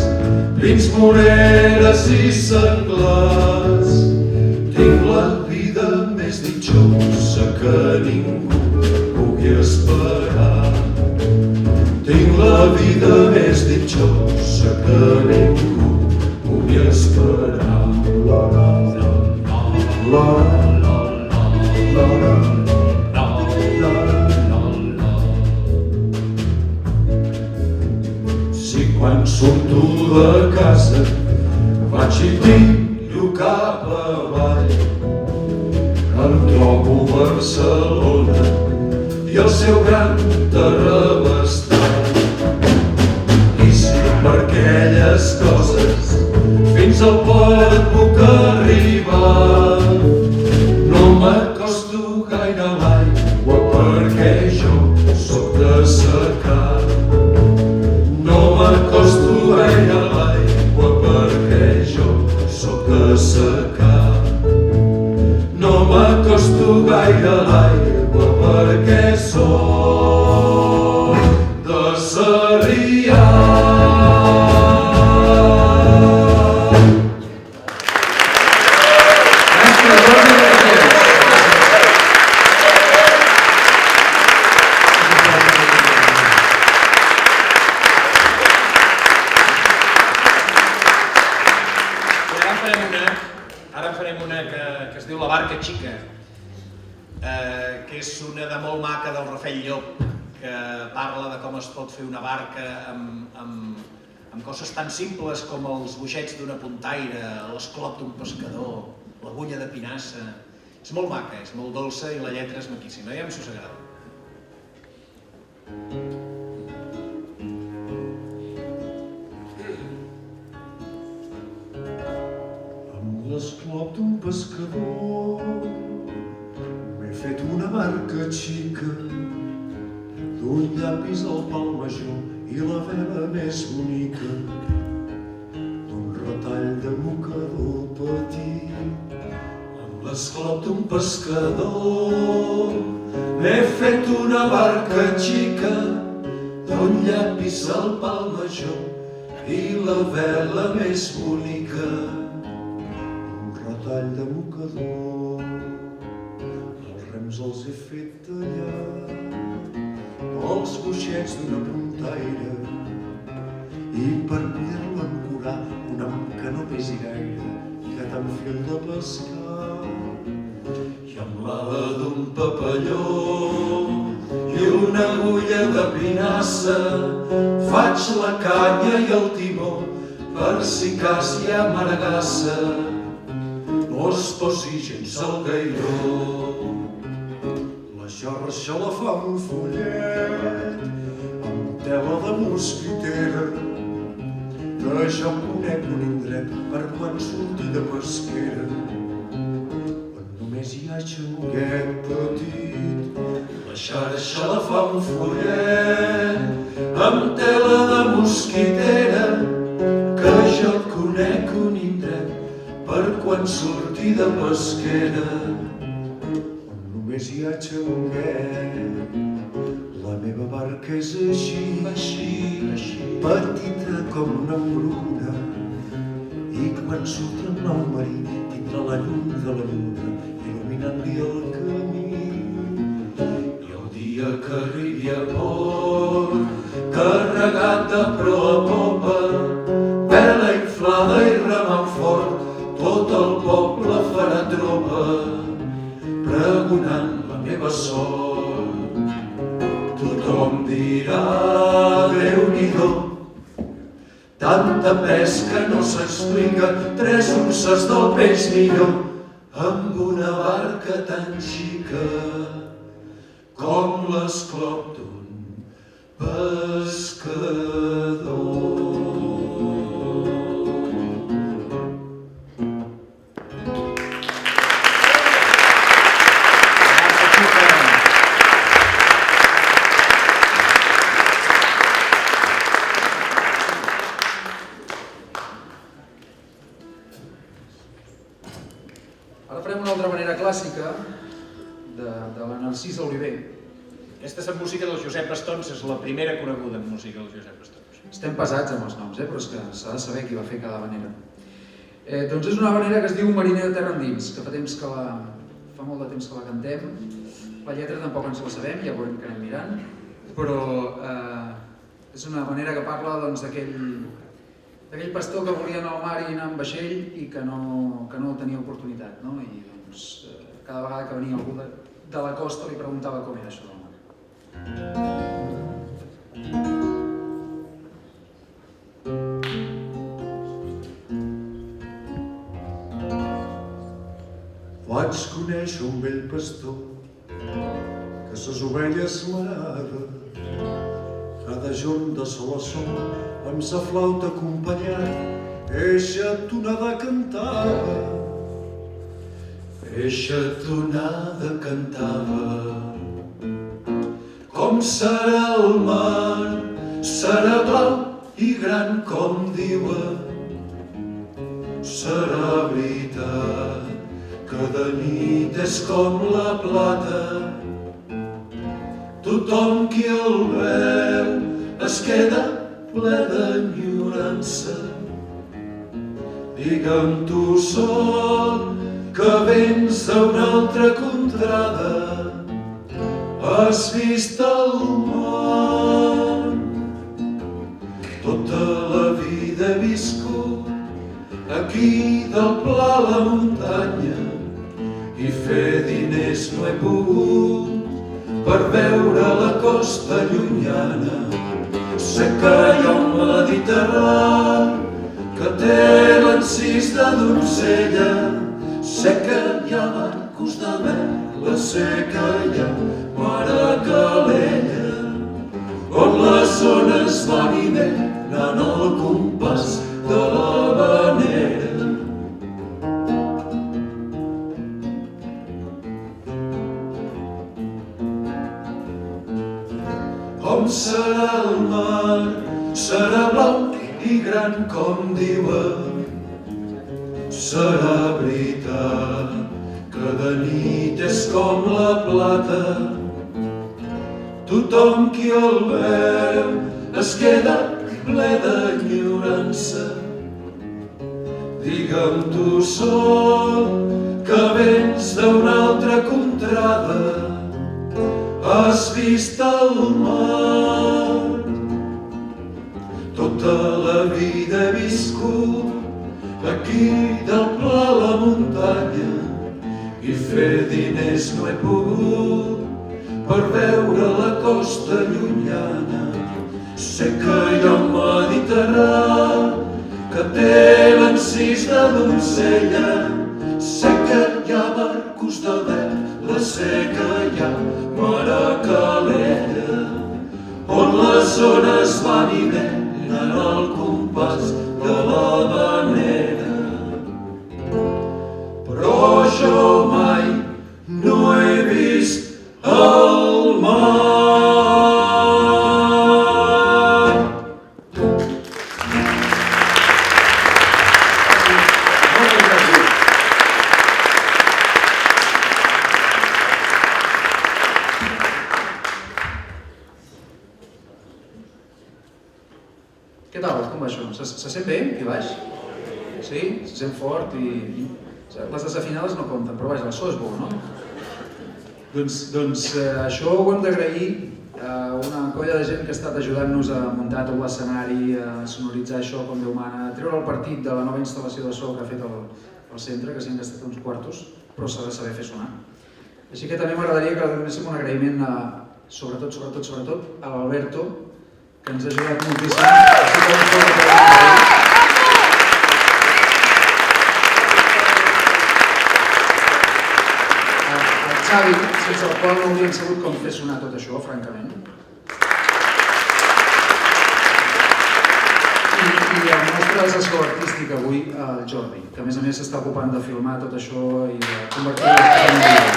Speaker 2: pins, moreres i senglars, tinc la vida més ditxosa que ningú pugui esperar. Tinc la vida més ditxosa que ningú pugui esperar. L'hora, l'hora, l'hora, si quan surto de casa vaig i tiro cap avall, em trobo Barcelona i el seu gran terrabastal. assecar. No m'acosto gaire a l'aigua perquè jo sóc de assecar. No m'acosto gaire a l'aigua perquè sóc de Sarrià.
Speaker 3: Ara farem una que es diu La barca xica, que és una de molt maca del Rafel Llop, que parla de com es pot fer una barca amb coses tan simples com els boixets d'una puntaire, l'esclop d'un pescador, l'agulla de pinassa. És molt maca, és molt dolça i la lletra és maquíssima. Aviam si us agrada.
Speaker 2: L'esclop d'un pescador m'he fet una barca xica d'un llapis al pal major i la vela més bonica d'un retall de mocador petit. Amb l'esclop d'un pescador m'he fet una barca xica d'un llapis al pal major i la vela més bonica tall de mocador. Els rems els he fet tallar els boixets d'una puntaire i per poder-lo ancorar un am que no pesi gaire que t'enfil de pescar. I amb l'ala d'un papalló i una agulla de pinassa faig la canya i el timó per si cas hi ha maragassa no es posi gens al gairó. La xarxa la fa un follet amb tela de mosquitera que jo conec un indret per quan surti de pesquera on només hi ha xamuguet petit. La xarxa la fa un follet amb tela de mosquitera que jo conec un indret per quan surti de pesquera on només hi ha xamuguet. La meva barca és així, petita com una moruna i quan surt el nou marí tindrà la llum de la lluna il·luminant-li el camí. I el dia que arribi a port carregat de proa a popa, vela inflada i remant fort, tot el poble farà tropa, pregonant la meva sort. Tothom dirà, Déu-n'hi-do, tanta pesca no s'explica, 3 unces del peix millor, amb una barca tan xica com l'esclop d'un pescador.
Speaker 1: Ara farem una altra manera clàssica de la Narcisa Oliver.
Speaker 3: Aquesta és en música del Josep Bastons, és la primera coneguda en música del Josep Bastons.
Speaker 1: Estem pesats amb els noms, però és que s'ha de saber qui va fer cada habanera. Doncs és una habanera que es diu Mariner de terra endins, que fa molt de temps que la cantem. La lletra tampoc ens la sabem, ja veurem que anem mirant, però és una habanera que parla d'aquell pastor que volia anar al mar i anar amb vaixell i que no tenia oportunitat, no? I doncs cada vegada que venia algú de la costa li preguntava com era això del mar.
Speaker 2: Vaig conèixer un vell pastor que ses ovelles m'agrada cada jorn de sol a sol amb sa flauta acompanyant eixa tonada cantava, eixa tonada cantava com Com serà el mar? Serà blau i gran com diuen. Serà veritat que de nit és com la plata. Tothom qui el veu es queda ple d'enyorança. Digue'm tu sol que vens d'una altra contrada. Has vist el món. Tota la vida he viscut aquí del pla a la muntanya i fer diners no he pogut per veure la costa llunyana. Sé que hi ha un Mediterrani que té l'encís de donzella. Sé que hi ha barcos de vela, sé que hi ha mar a Calella, on les ones van i venen al compàs de l'havanera. Com serà el mar? Serà blau i gran com diuen. Serà veritat que de nit és com la plata. Tothom qui el veu es queda ple d'enyorança. Digue'm tu sol que vens d'una altra contrada. Has vist el mar. Tota la vida he viscut aquí del pla a la muntanya i fer diners no he pogut per veure la costa llunyana. Sé que hi ha un Mediterrani que té l'encís de donzella. Sé que hi ha barcos de vela, sé que hi ha mar a Calella, on les ones van i venen al compàs de l'havanera. Però jo mai no he vist el mar.
Speaker 1: Què tal? Com va això? Se sent bé, aquí baix? Sí? Se sent fort i... Les desafinades no compten, però vaja, el so és bo, no? Doncs això ho hem d'agrair a una colla de gent que ha estat ajudant-nos a muntar tot l'escenari, a sonoritzar això com Déu mana, a treure el partit de la nova instal·lació de so que ha fet el centre, que s'hi han gastat uns quartos, però s'ha de saber fer sonar. Així que també m'agradaria que donéssim un agraïment sobretot a l'Alberto, que ens ha ajudat moltíssim. El Xavi, sense el qual no hauríem sabut com fer sonar tot això, francament. I el nostre assessor artístic avui, el Jordi, que a més s'està ocupant de filmar tot això i de convertir-ho en un vídeo.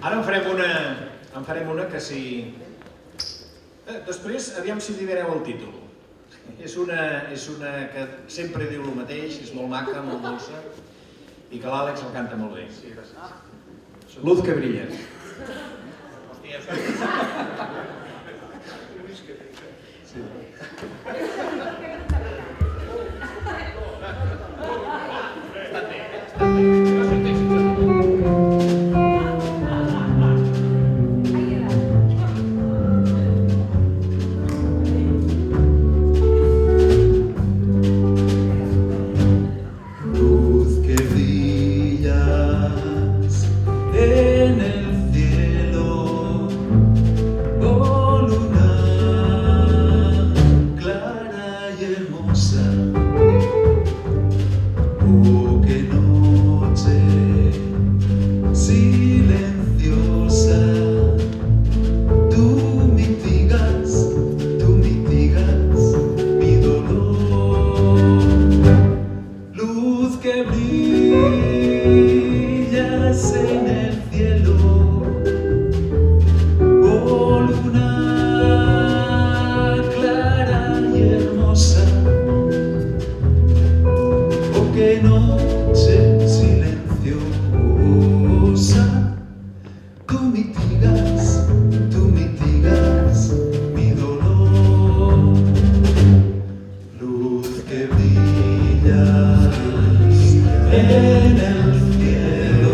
Speaker 3: Ara en farem una que si... Després, aviam si libereu el títol. És una que sempre diu el mateix, és molt maca, molt dolça, i que l'Àlex el canta molt bé. Sí, gràcies. Luz que brilla. Hòstia, sí.
Speaker 2: brillas en el cielo, oh luna clara y hermosa, oh qué noche silenciosa, tú mitigas mi dolor, luz que brillas en el cielo,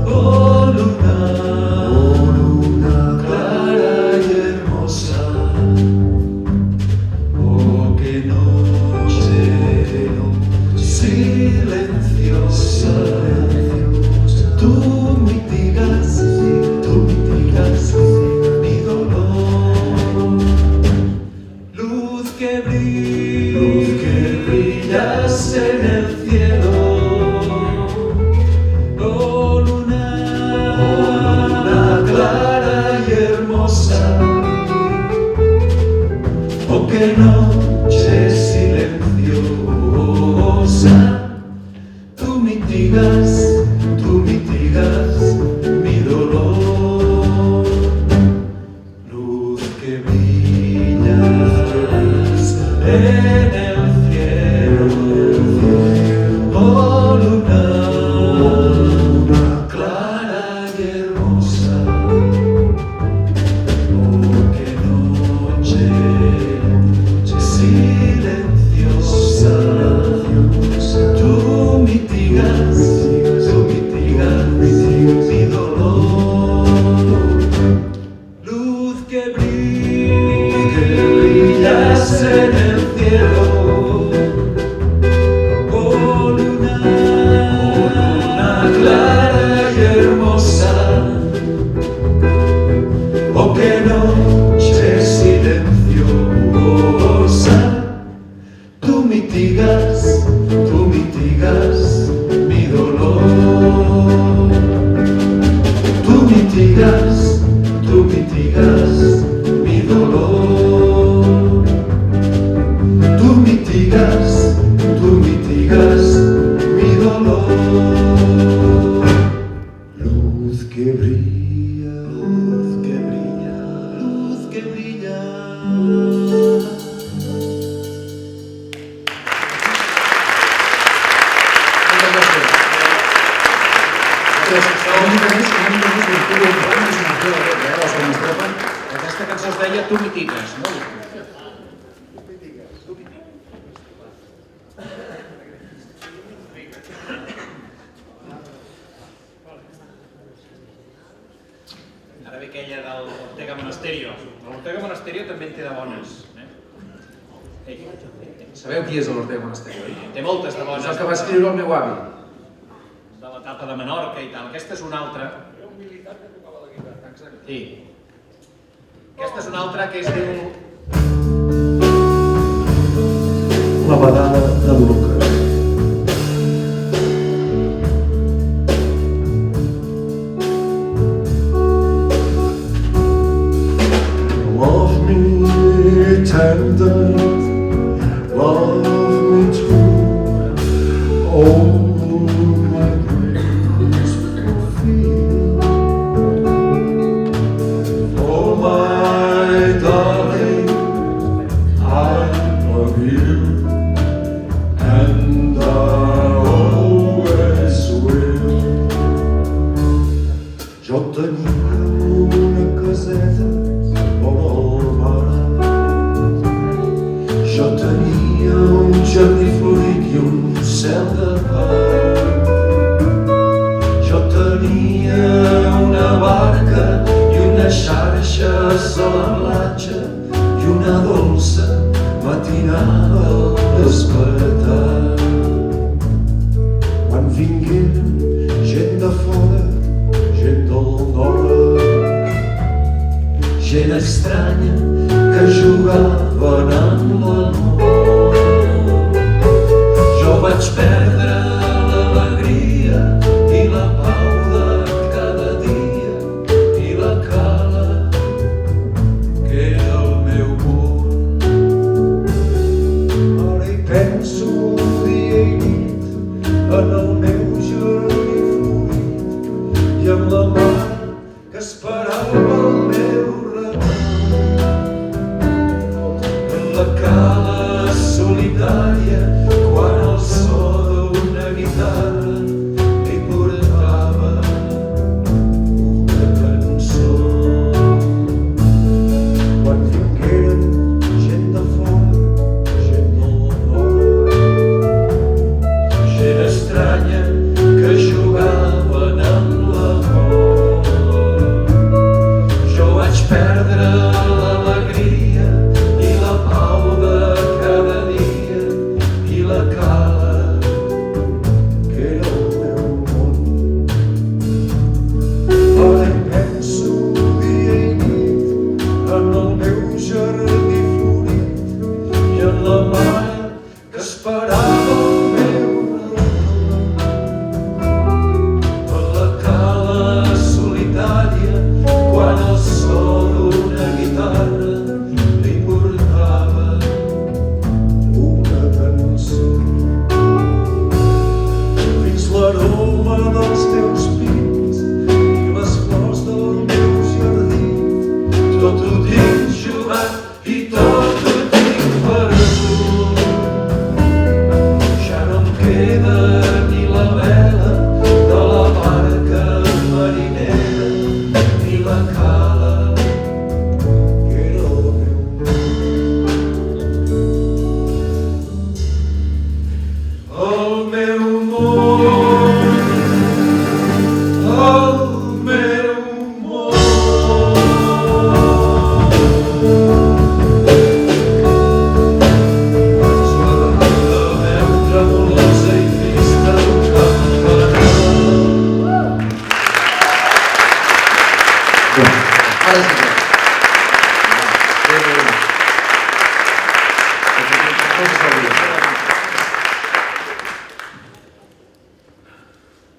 Speaker 2: oh luna clara y hermosa, oh qué noche silenciosa, tú mitigas mi dolor, luz que brillas en el cielo, oh luna clara y hermosa, oh qué noche silenciosa, tú mitigas mi dolor, luz que brillas en el cielo, oh luna clara y hermosa, oh qué noche silenciosa, tú mitigas mi dolor, luz que brillas en el cielo, oh luna clara y hermosa, oh qué noche silenciosa, tú mitigas mi dolor, tú mitigas mi dolor, tú mitigas mi dolor, luz que brilla, luz que brilla, luz que brilla.
Speaker 3: Aquesta cançó es deia Tu mitigues, no? Ara ve aquella del Ortega Monasterio. L'Ortega Monasterio també en té de bones.
Speaker 1: Sabeu qui és l'Ortega Monasterio?
Speaker 3: Té moltes de bones.
Speaker 1: És el que va escriure el meu avi.
Speaker 3: De l'etapa de Menorca i tal. Aquesta és una altra. Sí. Aquesta és una altra que es diu...
Speaker 2: La badada de Lucas. Love me tender, love me true, oh my graceful field, oh my darling, I love you, and I always will. Jo tenia una caseta vora el mar, jo tenia un jardí florit i un cel de pau, jo tenia una barca i una xarxa a la platja i una dolça matinada al despertar. Quan vingueren gent de fora, gent del nord, gent estranya que jugaven amb l'amor, jo vaig perdre l'alegria i la pau de cada dia i la cala que era el meu món. Ara hi penso dia i nit en el meu jardí florit,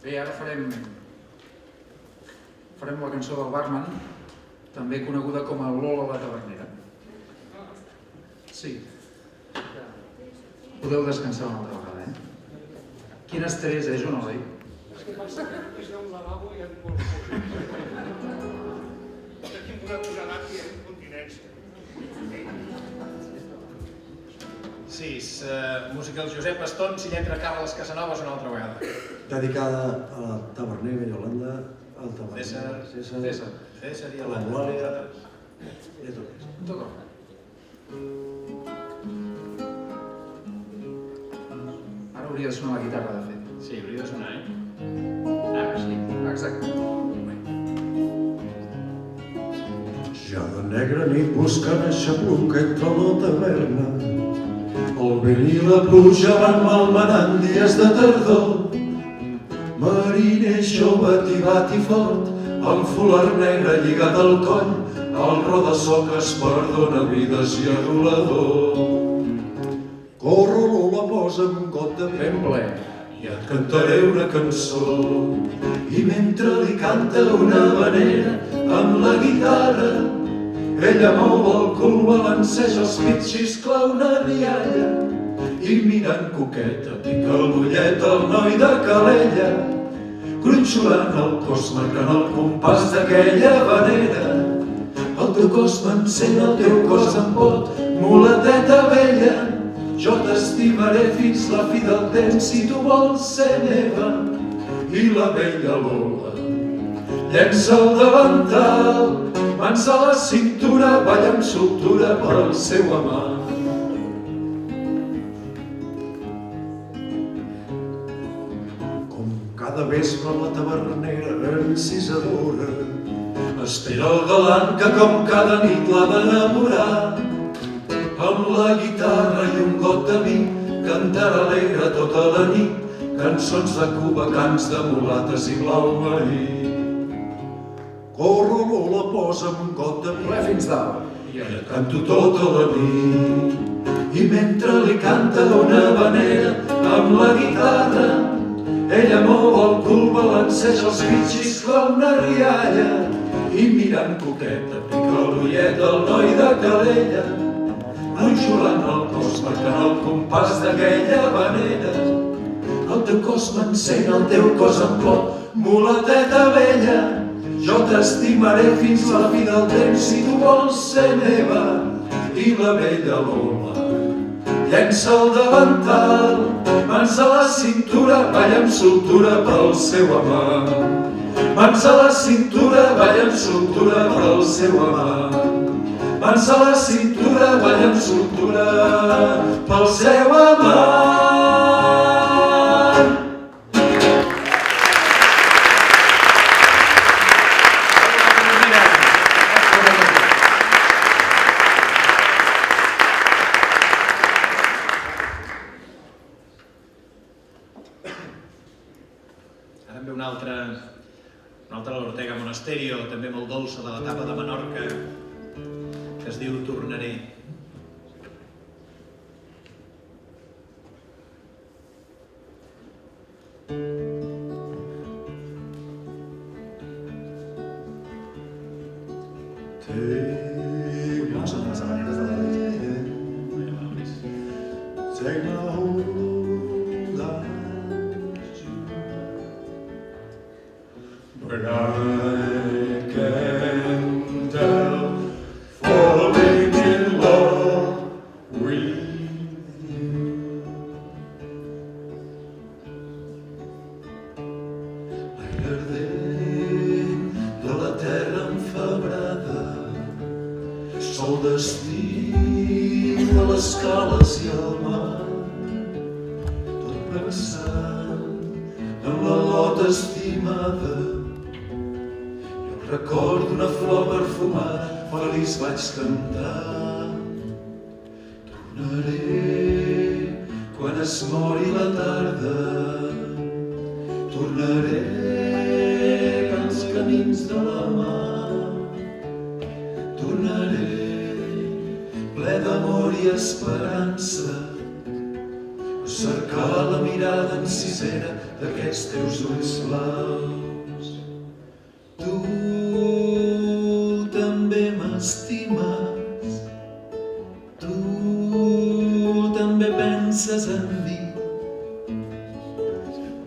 Speaker 1: Bé, ara farem la cançó del Barman, també coneguda com a Lola la Tavernera. Sí. Podeu descansar una altra vegada, Quin estrès, jo no l'he.
Speaker 6: És que passa que és d'un lavabo i hi ha molt poc.
Speaker 5: Tenim una posada i incontinència.
Speaker 3: Sí, música del Josep Baston, si lletra Carles Casanovas una altra vegada.
Speaker 4: Dedicada a la Tavernera Iolanda, al Tavernera,
Speaker 3: César i a la
Speaker 4: Eulàlia i a tot.
Speaker 1: D'acord. Ara hauria de sonar la guitarra, de fet.
Speaker 3: Sí, hauria de sonar,
Speaker 1: Ara sí, exacte.
Speaker 2: Ja de negra nit buscant aixapluc entre la taverna. El vent i la pluja van malmenant dies de tardor. Mariner jove tibat i fort, amb folar negre lligat al coll, el rodassó que es perdona vides i adulador. Corro Lola, posa'm un got de
Speaker 1: Ben ple.
Speaker 2: i et cantaré una cançó. I mentre li canta una habanera amb la guitarra, ella mou el cul, balanceja els pits, xiscla una rialla i mirant coqueta pica l'ullet al noi de Calella, gronxolant el cos marcant el compàs d'aquella habanera. El teu cos m'encén, el teu cos em pot, mulateta vella. Jo t'estimaré fins la fi del temps si tu vols ser meva. I la vella Lola llença el davantal, mans a la cintura, balla amb soltura pel seu amant. Com cada vespre la tavernera encisadora espera el galant que com cada nit l'ha d'enamorar. Amb la guitarra i un got de vi cantarà alegre tota la nit cançons de Cuba, cants de mulates i blau marí. Corro Lola, posa'm un got de vi
Speaker 1: Ple fins dalt.
Speaker 2: i et canto tota la nit. I mentre li canta una habanera amb la guitarra, ella mou el cul, balanceja els pits, xiscla una rialla i mirant coqueta pica l'ullet al noi de Calella, enxulant el cos marcant el compàs d'aquella habanera. El teu cos m'encén, el teu cos em plor, mulateta vella. Jo t'estimaré fins la fi del temps si tu vols ser meva. I la vella Lola llença el davantal, mans a la cintura, balla amb soltura pel seu amant. Mans a la cintura, balla amb soltura pel seu amant. Mans a la cintura, balla amb soltura pel seu amant.
Speaker 3: Ara en ve una altra de l'Ortega Monasterio, també molt dolça, de l'etapa de Menorca, que es diu Tornaré.
Speaker 1: Són les habaneres de la David.
Speaker 2: Take my hold on you. But I can't help falling in love with you. L'aire ardent de la terra enfebrada, sol d'estiu a les cales i al mar, tot pensant en la lota estimada. Jo recordo una flor perfumada, feliç vaig cantar. Tornaré quan es mori la tarda, tornaré pels camins de la mar, tornaré ple d'amor i esperança, a cercar la mirada encisera d'aquests teus ulls blaus. Tu també m'estimes, tu també penses en mi,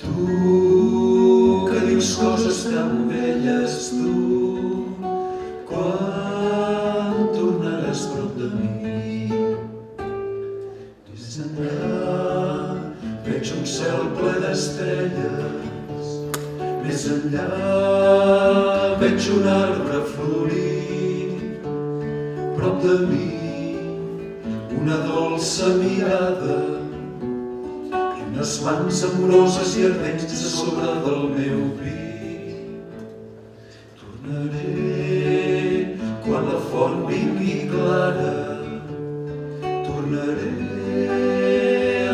Speaker 2: tu que dius coses tan belles, tu quan tornaràs prop de mi. Més enllà veig un cel ple d'estrelles, més enllà veig un arbre florit, prop de mi una dolça mirada i unes mans amoroses i ardents a sobre del meu pit. Tornaré quan la font vingui clara, tornaré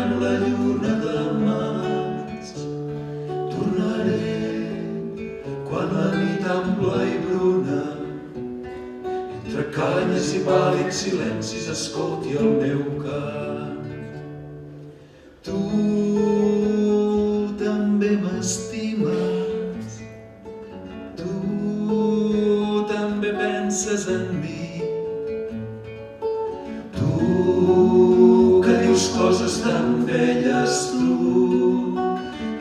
Speaker 2: amb la lluna de maig, tornaré quan la nit ampla i bruna entre canyes i pàl·lids silencis escolti el meu cant. Tu també m'estimes, tu també penses en mi, tu que dius coses tan belles, tu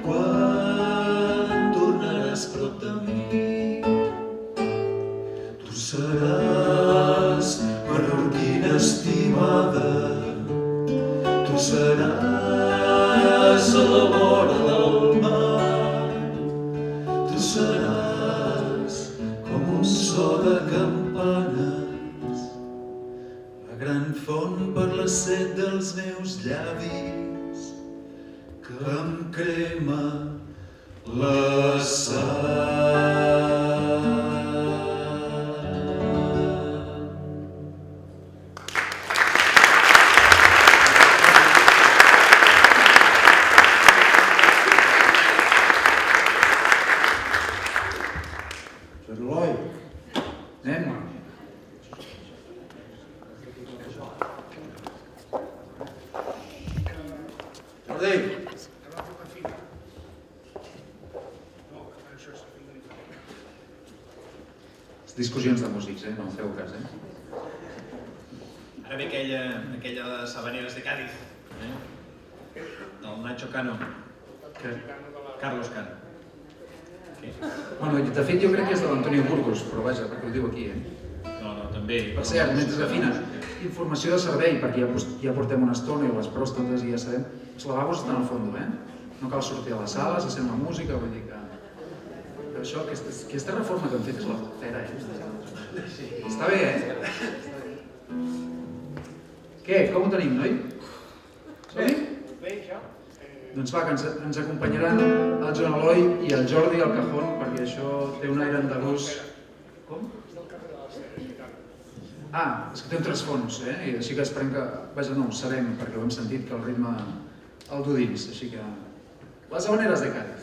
Speaker 2: quan tornaràs prop de mi. Tu seràs menorquina estimada, tu seràs a la vora del mar, tu seràs com un so de campanes, la gran font per la set dels meus llavis que em crema la sang.
Speaker 4: Joan Eloi,
Speaker 1: Anem.
Speaker 4: Jordi,
Speaker 1: Discussions de músics, no en feu cas,
Speaker 3: Ara ve aquella de les Habaneres de Cádiz, del Nacho Cano, Carlos Cano.
Speaker 1: Bueno, de fet jo crec que és de l'Antonio Burgos, però vaja, perquè ho diu aquí,
Speaker 3: No, també.
Speaker 1: Per cert, mentre afina, informació de servei, perquè ja portem una estona i les pròstates i ja sabem, els lavabos estan al fons, no cal sortir a la sala, se sent la música, vull dir que això, aquesta reforma que han fet és la fera, Està bé, Què? Com ho tenim, noi? Som-hi?
Speaker 5: Bé, ja.
Speaker 1: Doncs va, que ens acompanyaran el Joan Eloi i el Jordi al cajón, perquè això té un aire andalús. Com? Ah, és que té un trasfons, i així que esperem que... Vaja, no, ho sabem, perquè ho hem sentit, que el ritme el du dins, així que... Les Habaneres de Cádiz.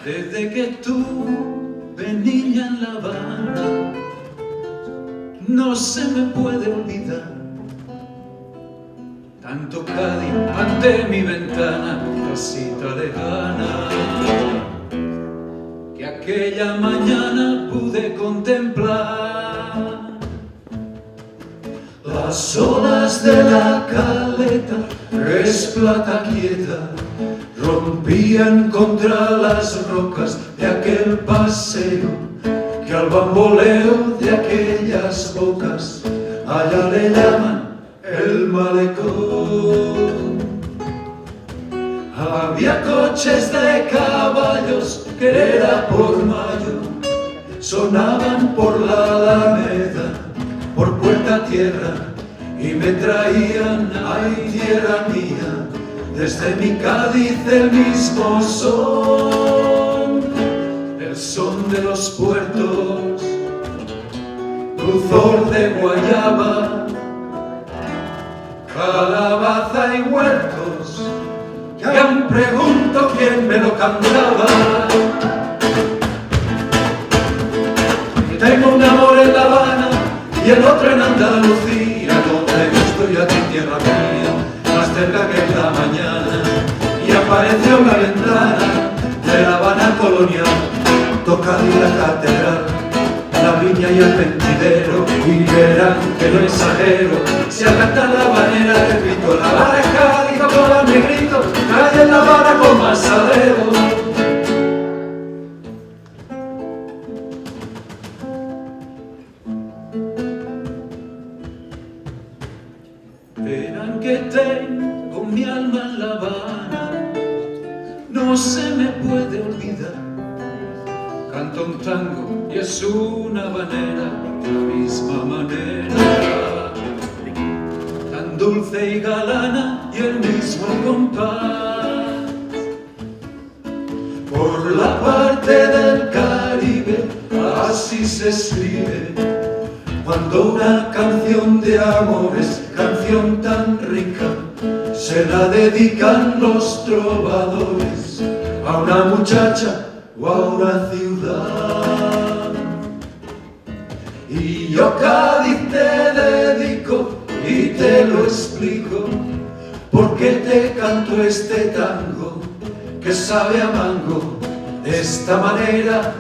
Speaker 2: Desde que estuve niña en La Habana, no se me puede olvidar tanto Cádiz ante mi ventana, casita lejana, que aquella mañana pude contemplar las olas de la caleta, que es plata quieta, rompían contra las rocas de aquel paseo, que al bamboleo de aquellas bocas allá le llaman el malecón. Había coches de caballos que era por mayo, sonaban por la Alameda, por Puerta Tierra, y me traían, ay tierra mía, desde mi Cádiz el mismo son, el son de los puertos, dulzor de guayaba, calabaza y huertos que han pregunto quién me lo cantaba. Tengo un amor en La Habana y el otro en Andalucía, donde yo estoy aquí, tierra mía, más cerca que en la mañana. Y apareció en la ventana de La Habana colonial, tocando la catedral, la viña y el mentidero, y verán que no exagero, si al cantar la habanera repito, La Habana es Cádiz con los negritos, calle en La Habana con más salero. Verán que tengo mi alma en La Habana, no se me puede olvidar. Canto un tango y es una habanera, la misma manera, tan dulce y galana y el mismo compás. Por la parte del Caribe así se escribe, cuando una canción de amor es canción tan rica, se la dedican los trovadores a una muchacha o a una ciudad. Y yo Cádiz te dedico y te lo explico, porque te canto este tango que sabe a mango, de esta manera,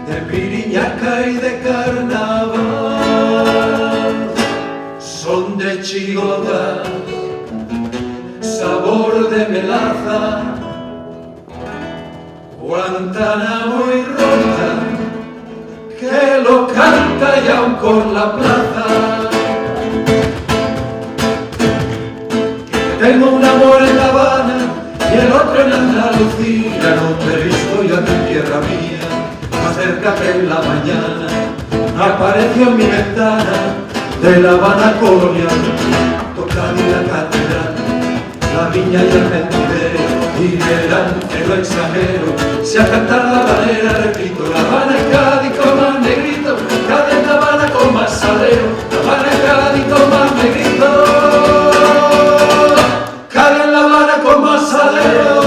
Speaker 2: de piriñaca y de carnaval. Son de chigota, sabor de melaza, Guantánamo y Ronda, que lo canta y aún por la plaza. Tengo un amor en La Habana y el otro en Andalucía, no te he visto ya en tierra mía, más cerca que en la mañana. Apareció en mi ventana de La Habana colonial, tocando la catedral, la viña y el mentidero, y verán que no exagero, si a cantar la habanera repito, La Habana es Cádiz con más negrito, Cádiz es La Habana con más salero, La Habana es Cádiz con más negrito, Cádiz es La Habana con más salero.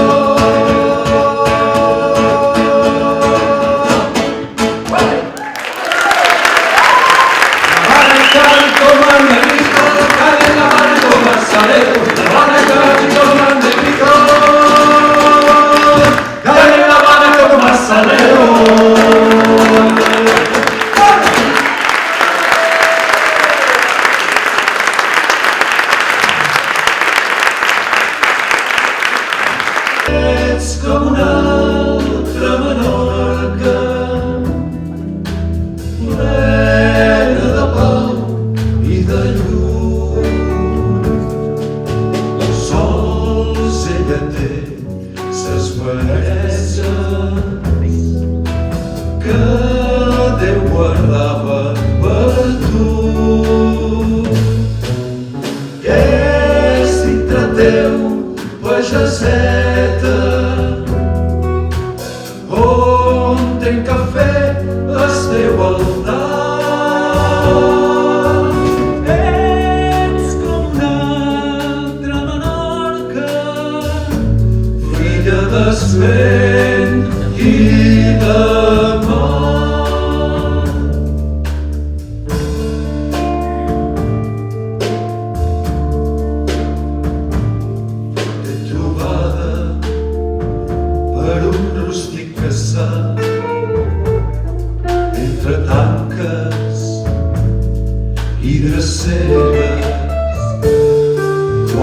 Speaker 2: Ets com una altra Menorca, plena de pau i de llum. Sols ella té ses belleses que Déu guardava per tu. I és dintre teu, pageseta, on ten cafè el teu altar. Ets com una altra Menorca, filla del vent i del mar. Entre tanques i dreceres,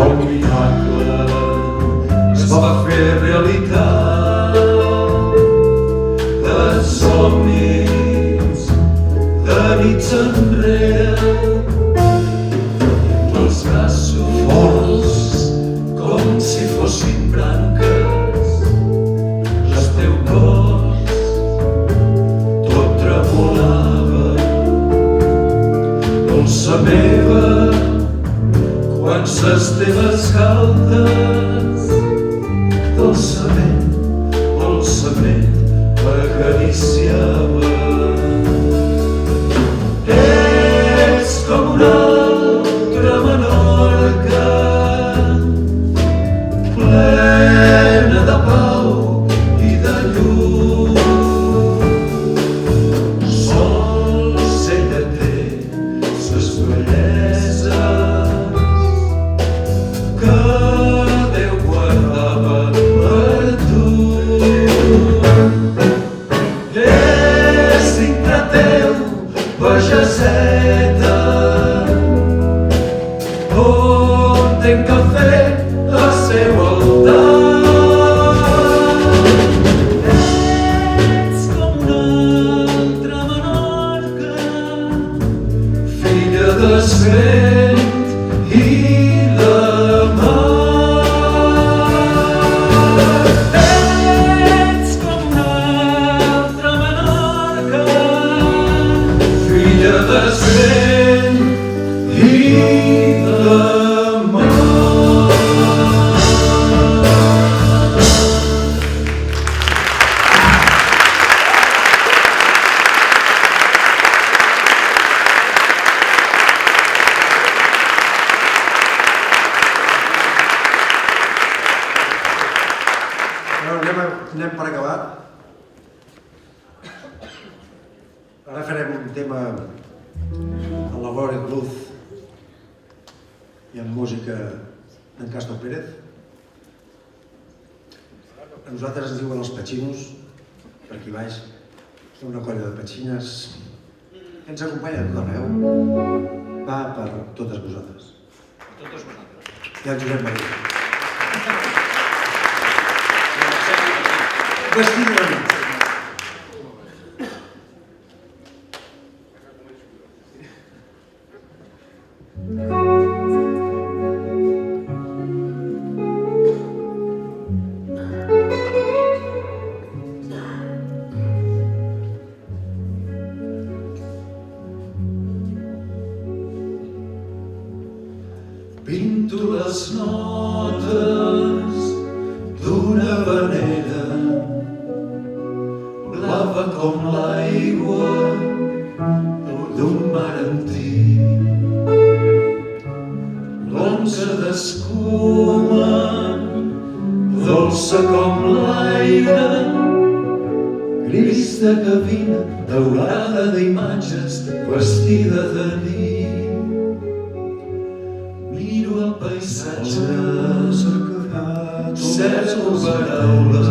Speaker 2: el miracle es va fer realitat. De somnis, de nits enrere, els braços forts com si fossin branques, el teu cos tot tremolava. Dolça meva, quan ses teves galtes dolçament, dolçament m'acariciava. Ets com una altra Menorca, pau i de llum. Sols ella té ses belleses que Déu guardava per tu. És dintre teu, pageseta, on tenc que fer el seu altar. Ets com una altra Menorca, filla del vent i la mar. Ets com una altra Menorca, filla del vent i la mar.
Speaker 4: Anem per acabar. Ara farem un tema a la Gloria Blues i amb música d'en Castro Pérez. A nosaltres ens diuen els Patxinos, per aquí baix. Hi ha una colla de petxines que ens acompanya a tot arreu. Va per totes vosaltres.
Speaker 3: Totes vosaltres.
Speaker 4: I el Josep Maria. Vestit de nit.
Speaker 2: Pinto les notes d'una vanera blava com l'aigua d'un mar antic, blanca d'escuma, dolça com l'aire, gris de cabina, daurada d'imatges, vestida de nit. Miro el paisatge, cerco paraules,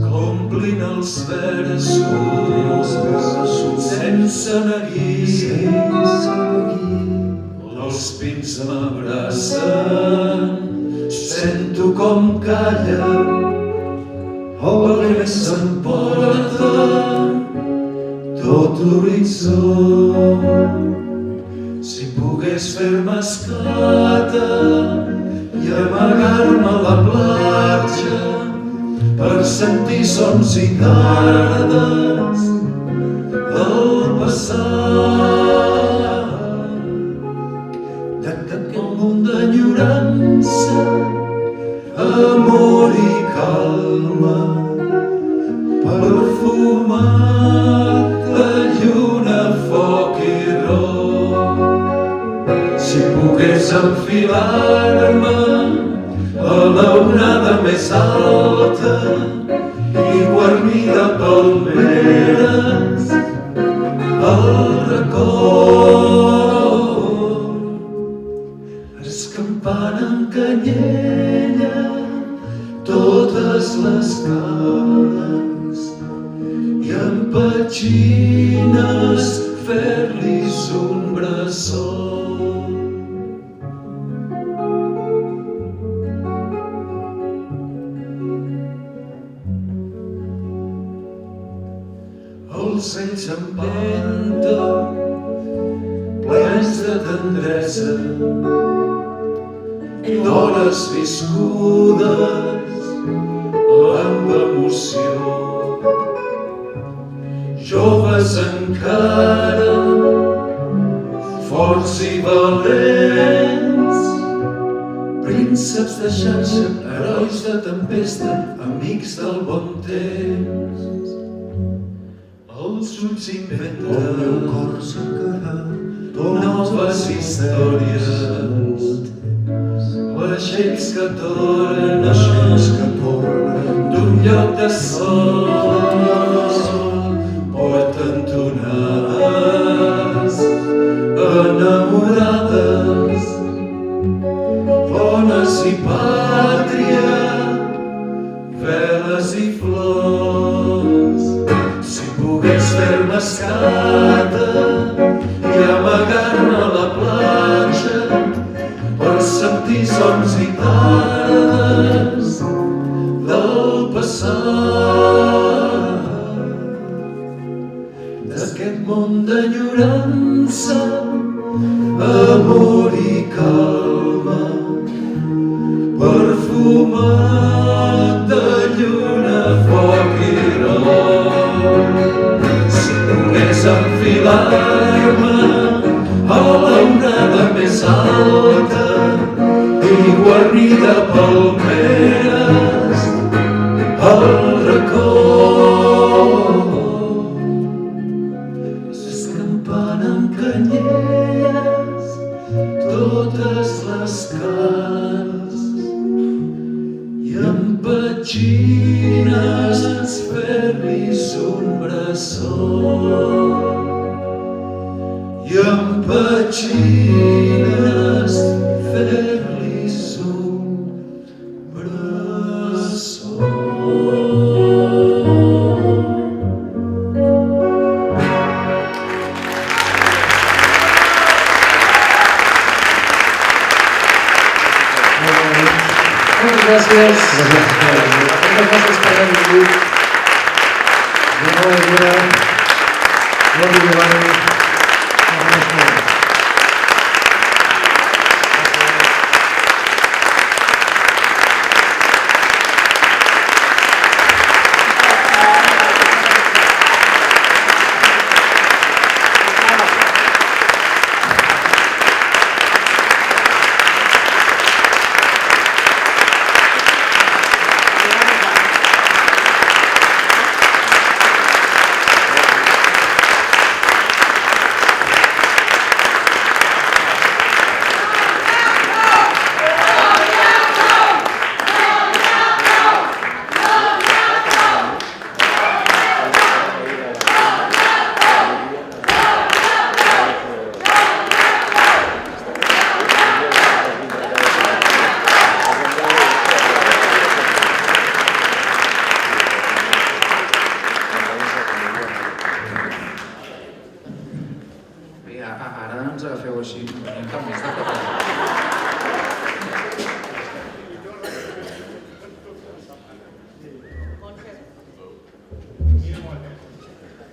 Speaker 2: complint els versos, sense neguit. Els pins m'abracen, sento com calla, el vent s'emporta tot l'horitzó. Si pogués fer-me esclata i amagar-me a la platja per sentir sons i tardes del passat, d'aquest món d'enyorança, amor i calma, perfumat de lluna, foc i roc. Si pogués enfilar-me a l'onada més alta i guarnida palmeres, el record, escampant en canyella totes les cares i amb petxines fer-lis un bressol. Els anys empenta, plens de tendresa, d'hores viscudes amb emoció. Joves encara, forts i valents, prínceps de xarxa, herois de tempesta, amics del bon temps. Els ulls inventen, el meu cor cercarà noves històries, vaixells que tornen lloc de sol, porta entonades, enamorades, bones i pàtria, veles i flors. Si pogués fer-me escata i amagar-me a la platja per sentir sons i tardes del passat, d'aquest món d'enyorança, amor i calma, perfumat de lluna, foc i rom. Si pogués enfilar-me a l'onada més alta i guarnida palmeres al racó, escampant amb canyelles totes les cares i amb petxines fer-li un bressó, i amb petxines fer-li un bressó.
Speaker 1: Moltes gràcies. Moltes gràcies per haver vingut. Jordi Giovanni. Ara ens agafeu així, no tenim cap més de preparat.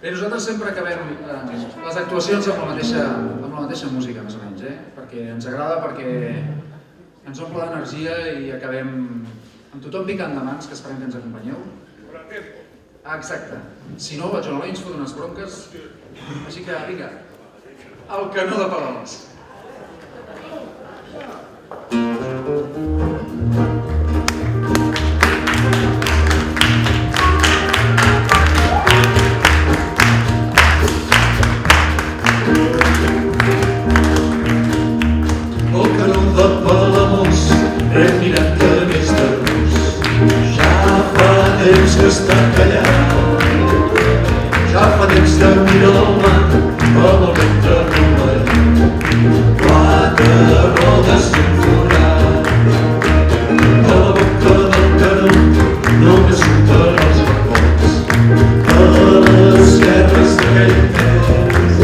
Speaker 1: Bé, nosaltres sempre acabem les actuacions amb la mateixa música, més o menys, perquè ens agrada, perquè ens omple d'energia i acabem amb tothom picant de mans, que esperem que ens acompanyeu. Exacte. Si no, el Joan Eloi ens fot unes bronques, així que, vinga, el canó de Palomes.
Speaker 2: El canó de Palamós, remirat de més de rus, ja fa temps que està callat, ja fa temps que mira el mar amb el ventre rovellat, quatre rodes i un forat. De la boca del canó només surten els records de les guerres d'aquell temps,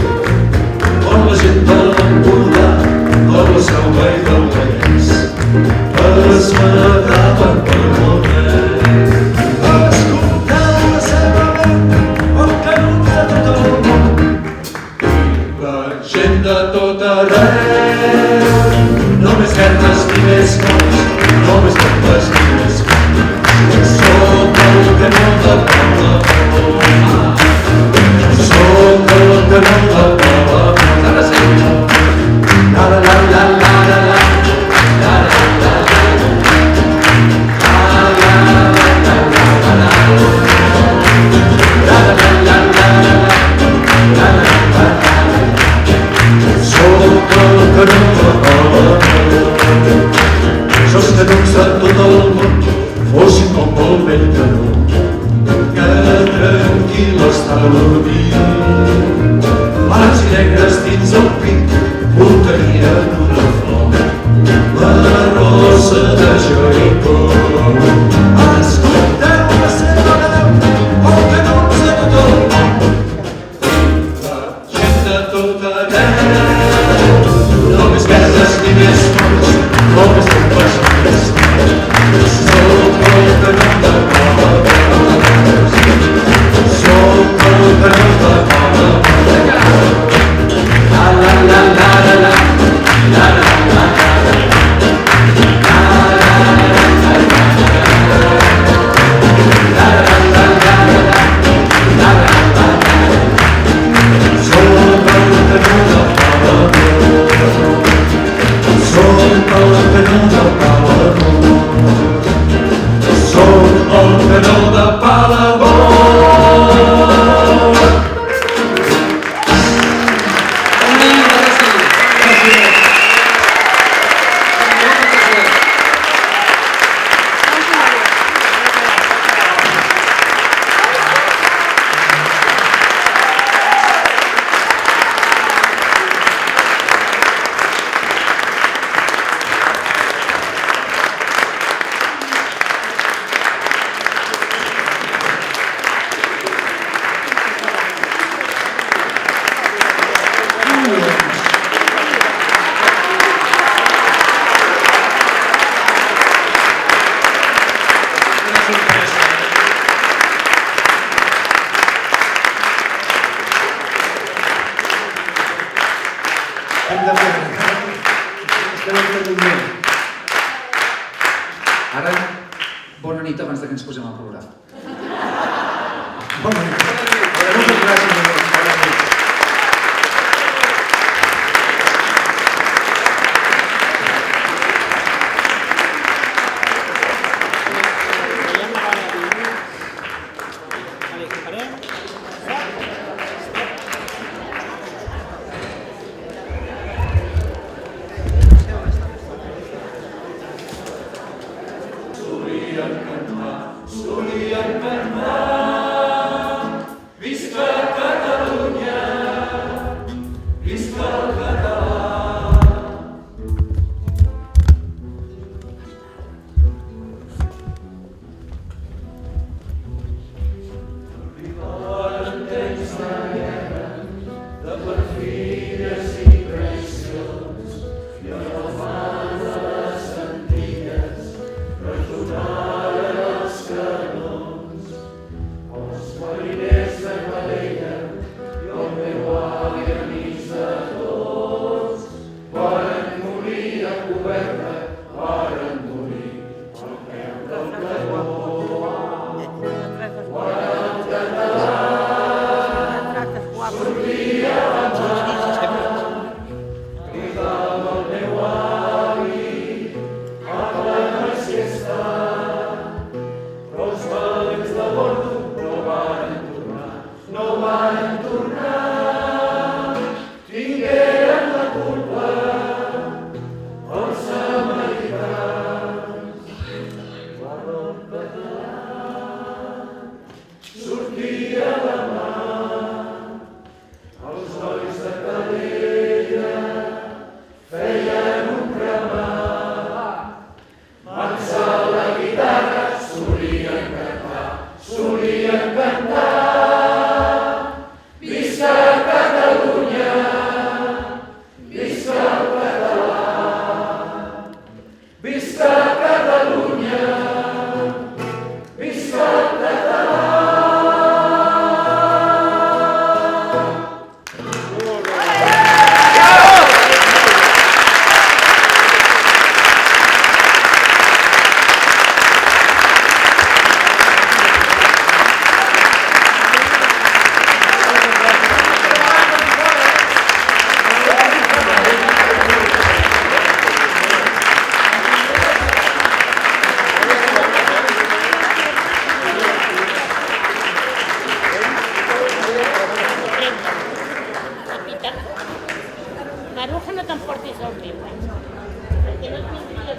Speaker 2: on la gent de l'Empordà, de la Selva i del Vallès es mataven per molt res. Escolteu la seva veu, el canut de tot el món, la gent de tot arreu, només guerra dormir. Blancs i negres dins el pit portarien una flor, la rosa de Jericó. Escolteu la seva veu, oh canons de tot el món, la gent de tot arreu, no més verdes ni més forts, no més bombes ni més temps. Sóc el canó de Palamós, sóc el canó de Palamós. La la la la la la, la la la la la.
Speaker 1: Ara, bona nit abans que ens posem a plorar. Bona nit. Moltes gràcies. Bona nit.